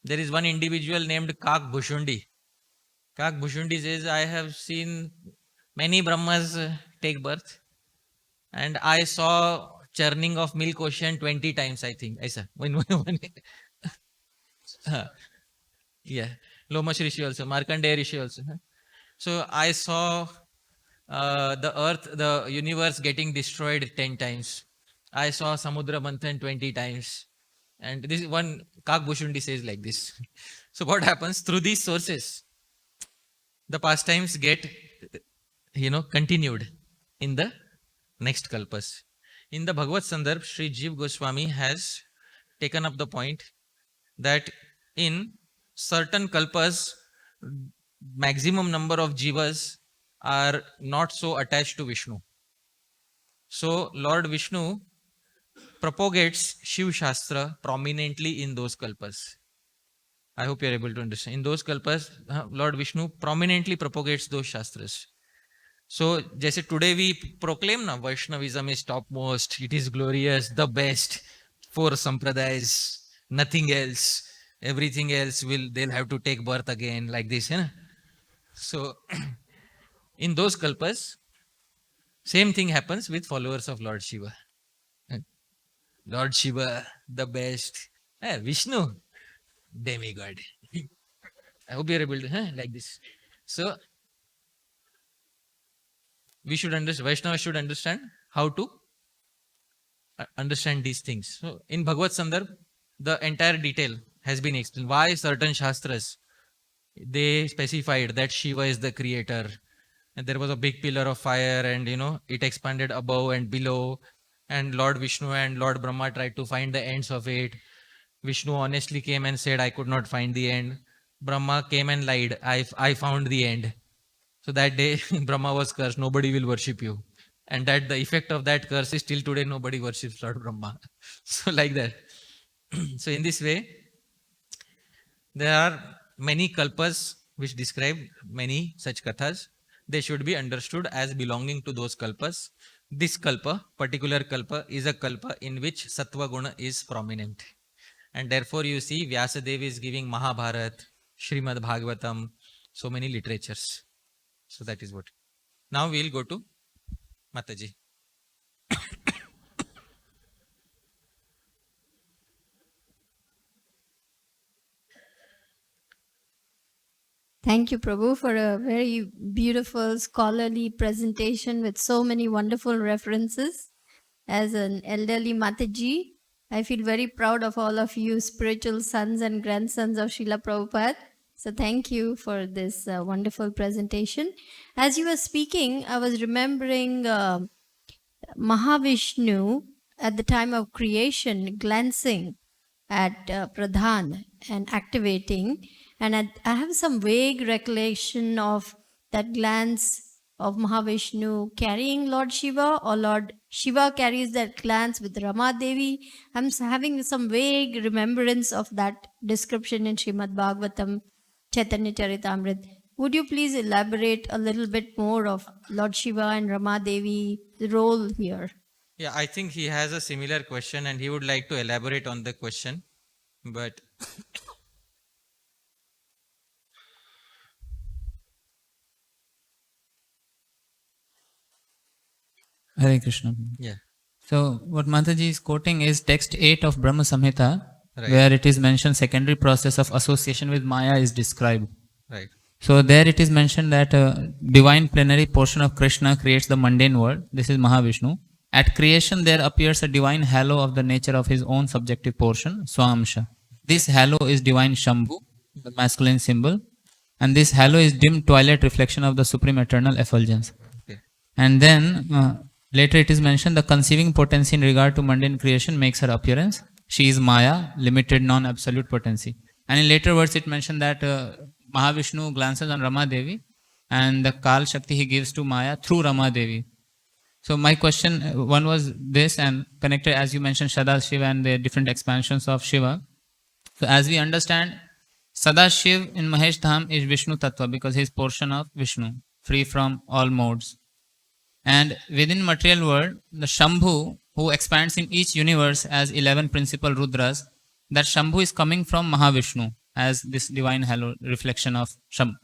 There is one individual named Kak Bhushundi. Kak Bhushundi says, I have seen many Brahmas take birth, and I saw churning of milk ocean 20 times, I think. Aisa. Yeah. Lomash Rishi also, Markandeya Rishi also. So I saw the earth, the universe getting destroyed 10 times. I saw Samudra Manthan 20 times. And this one, Kak Bhushundi says like this. So what happens? Through these sources, the pastimes get, continued in the next kalpas. In the Bhagavad Sandarbh, Sri Jiv Goswami has taken up the point that in certain kalpas, maximum number of jivas are not so attached to Vishnu. So Lord Vishnu propagates Shiv Shastra prominently in those kalpas. I hope you are able to understand. In those kalpas, Lord Vishnu prominently propagates those Shastras. So, just today we proclaim na Vaishnavism is topmost, it is glorious, the best, 4 sampradayas, nothing else, everything else they'll have to take birth again, like this. So, in those kalpas, same thing happens with followers of Lord Shiva. Lord Shiva, the best. Vishnu, demigod. I hope you are able to, like this. So, we should understand, Vaishnava should understand how to understand these things. So, in Bhagavad Sandarbh, the entire detail has been explained. Why certain Shastras, they specified that Shiva is the creator, and there was a big pillar of fire, and it expanded above and below, and Lord Vishnu and Lord Brahma tried to find the ends of it. Vishnu honestly came and said, I could not find the end. Brahma came and lied, I found the end. So that day Brahma was cursed, nobody will worship you. And that the effect of that curse is till today nobody worships Lord Brahma. So like that. So in this way, there are many kalpas which describe many such kathas. They should be understood as belonging to those kalpas. This kalpa, particular kalpa, is a kalpa in which sattva guna is prominent. And therefore you see Vyasadeva is giving Mahabharata, Śrīmad-bhāgavatam, so many literatures. So that is what. Now we will go to Mataji. Thank you, Prabhu, for a very beautiful scholarly presentation with so many wonderful references. As an elderly Mataji, I feel very proud of all of you spiritual sons and grandsons of Srila Prabhupada. So thank you for this wonderful presentation. As you were speaking, I was remembering Mahavishnu at the time of creation glancing at Pradhan and activating. And I have some vague recollection of that glance of Mahavishnu carrying Lord Shiva, or Lord Shiva carries that glance with Rama Devi. I'm having some vague remembrance of that description in Śrīmad-bhāgavatam, Chaitanya Charitamrita. Would you please elaborate a little bit more of Lord Shiva and Rama Devi role here? Yeah, I think he has a similar question and he would like to elaborate on the question. But Hare Krishna. yeah, So what Mataji is quoting is text 8 of Brahma Samhita, Right. where it is mentioned secondary process of association with Maya is described. right. So there it is mentioned that divine plenary portion of Krishna creates the mundane world. This is Mahavishnu. At creation there appears a divine halo of the nature of his own subjective portion, Swamsha. This halo is divine Shambhu, the masculine symbol. And this halo is dim twilight reflection of the supreme eternal effulgence. Okay. And then later it is mentioned the conceiving potency in regard to mundane creation makes her appearance. She is Maya, limited non-absolute potency. And in later words it mentioned that Mahavishnu glances on Rama Devi and the Kal Shakti he gives to Maya through Rama Devi. So my question, one was this, and connected as you mentioned Sadashiva and the different expansions of Shiva. So as we understand, Sadashiv in Mahesh Dham is Vishnu Tattva because he is portion of Vishnu, free from all modes. And within material world, the Shambhu, who expands in each universe as 11 principal Rudras, that Shambhu is coming from Mahavishnu as this divine halo reflection of Shambhu.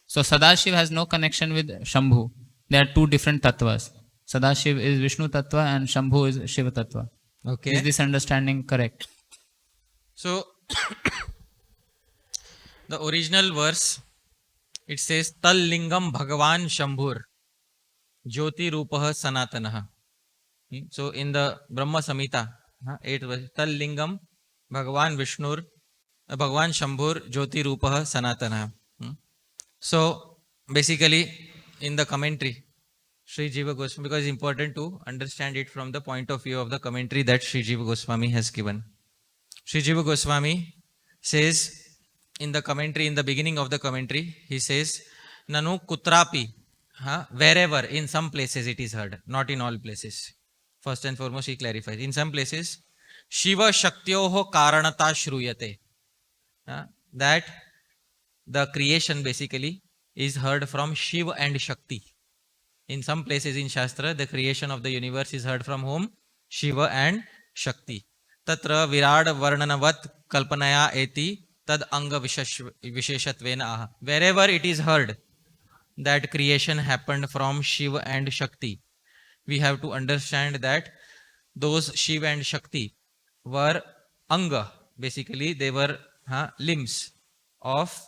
So Sadashiv has no connection with Shambhu. They are two different tattvas. Sadashiv is Vishnu Tattva and Shambhu is Shiva Tattva. Okay. Is this understanding correct? So the original verse, it says Tal Lingam Bhagavan Shambhur Jyoti Rupah Sanatanaha. So in the Brahma Samhita, 8th verse, Tal Lingam Bhagavan Vishnur Bhagavan Shambhur Jyoti Rupah Sanatanaha. So basically in the commentary, Sri Jiva Goswami, because it's important to understand it from the point of view of the commentary that Sri Jiva Goswami has given. Sri Jiva Goswami says in the commentary, in the beginning of the commentary, he says, Nanu Kutrapi, wherever, in some places it is heard, not in all places. First and foremost, he clarifies. In some places, Shiva Shaktyoho Karanata Shruyate. That the creation basically is heard from Shiva and Shakti. In some places in Shastra, the creation of the universe is heard from whom? Shiva and Shakti. Tatra Virad Varnanavat Kalpanaya Eti Tad Anga Visheshatvena Aha. Wherever it is heard that creation happened from Shiva and Shakti, we have to understand that those Shiva and Shakti were Anga. Basically, they were limbs of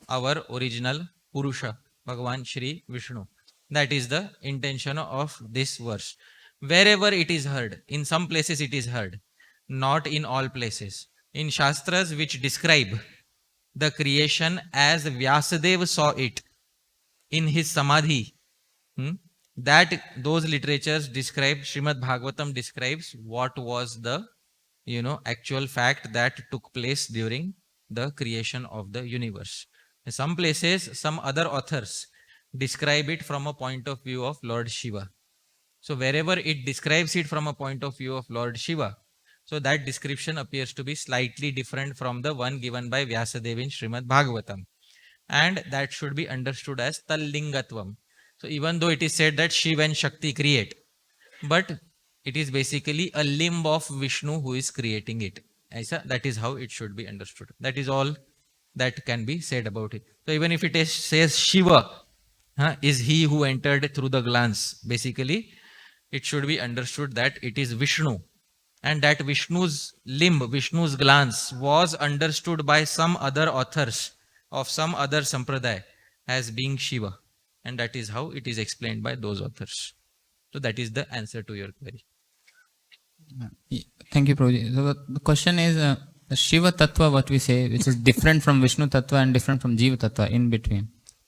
our original Purusha, Bhagavan Shri Vishnu. That is the intention of this verse. Wherever it is heard, in some places it is heard, not in all places. In Shastras which describe the creation as Vyasadeva saw it, in his samadhi, that those literatures describe, Srimad-bhāgavatam describes what was the actual fact that took place during the creation of the universe. In some places, some other authors describe it from a point of view of Lord Shiva. So wherever it describes it from a point of view of Lord Shiva, so that description appears to be slightly different from the one given by Vyasadeva in Srimad-bhāgavatam. And that should be understood as Tallingatvam. So even though it is said that Shiva and Shakti create, but it is basically a limb of Vishnu who is creating it. That is how it should be understood. That is all that can be said about it. So even if it says Shiva is he who entered through the glance, basically it should be understood that it is Vishnu. And that Vishnu's limb, Vishnu's glance was understood by some other authors of some other sampradaya as being Shiva. And that is how it is explained by those authors. So that is the answer to your query. Thank you, Prabhuji. So the question is, the Shiva Tattva, what we say, which is different from Vishnu Tattva and different from Jiva Tattva, in between.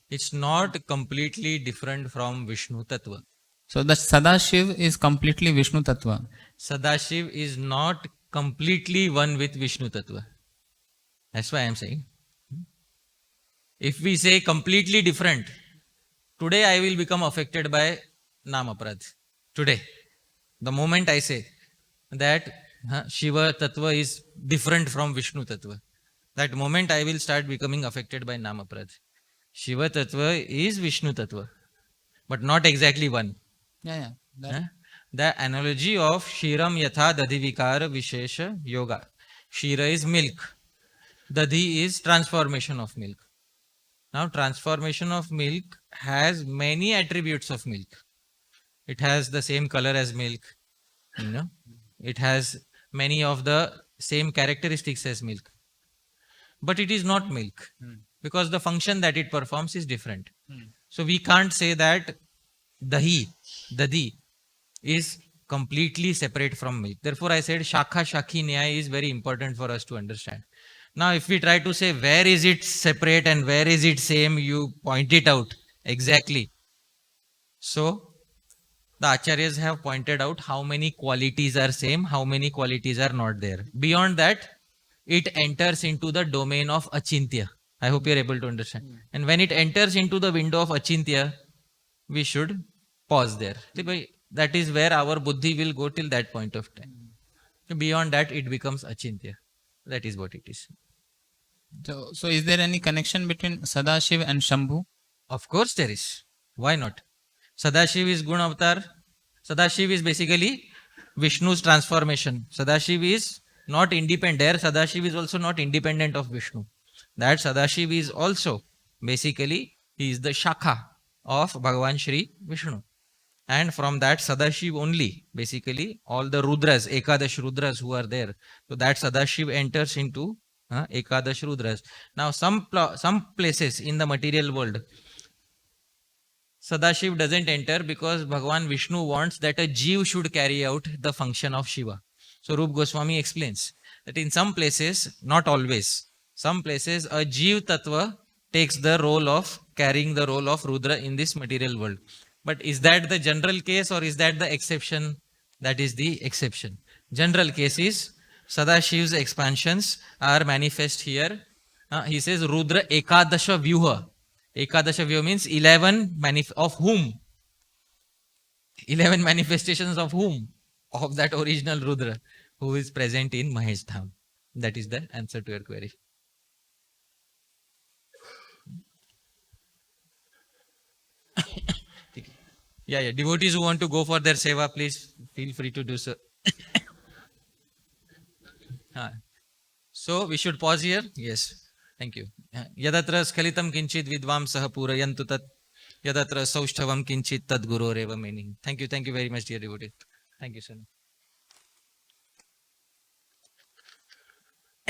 It's not completely different from Vishnu Tattva. So the Sadashiv is completely Vishnu Tattva. Sadashiv is not completely one with Vishnu Tattva. That's why I am saying. If we say completely different, today I will become affected by Namaprad. Today. The moment I say that Shiva Tattva is different from Vishnu Tattva, that moment I will start becoming affected by Namaprad. Shiva Tattva is Vishnu Tattva, but not exactly one. Yeah. The analogy of Kshiram Yatha Dadhivikara Vishesha Yoga. Kshira is milk. Dadhi is transformation of milk. Now transformation of milk has many attributes of milk. It has the same color as milk. It has many of the same characteristics as milk. But it is not milk because the function that it performs is different. So we can't say that Dadhi is completely separate from milk. Therefore I said Shakha Shakhi Nyaya is very important for us to understand. Now if we try to say where is it separate and where is it same, you point it out exactly. So the Acharyas have pointed out how many qualities are same, how many qualities are not there. Beyond that, it enters into the domain of Achintya. I hope you are able to understand. And when it enters into the window of Achintya, we should pause there. That is where our buddhi will go till that point of time. Beyond that, it becomes Achintya. That is what it is. So is there any connection between Sadashiv and Shambhu? Of course there is. Why not? Sadashiv is Gun Avatar. Sadashiv is basically Vishnu's transformation. Sadashiv is not independent. There Sadashiv is also not independent of Vishnu. That Sadashiv is also basically, he is the Shakha of Bhagavan Shri Vishnu. And from that Sadashiv only, basically all the Rudras, Ekadash Rudras who are there. So that Sadashiv enters into Ekadash Rudras. Now some places in the material world, Sadashiv doesn't enter because Bhagavan Vishnu wants that a Jeev should carry out the function of Shiva. So Rup Goswami explains that in some places, not always, some places a Jeev Tattva takes the role of carrying the role of Rudra in this material world. But is that the general case or is that the exception? That is the exception. General case is Sadashiv's expansions are manifest here. He says Rudra Ekadasha Vyuha. Ekadasha Vyuha means 11 of whom? 11 manifestations of whom? Of that original Rudra who is present in Mahesh Dham. That is the answer to your query. Yeah. Devotees who want to go for their seva, please feel free to do so. So we should pause here. Yes. Thank you. Yadatra skalitam kinchit vidvam saha purayantu tat yadatra saushthavam kinchit tad guroreva meaning. Thank you very much, dear devotees. Thank you, sir.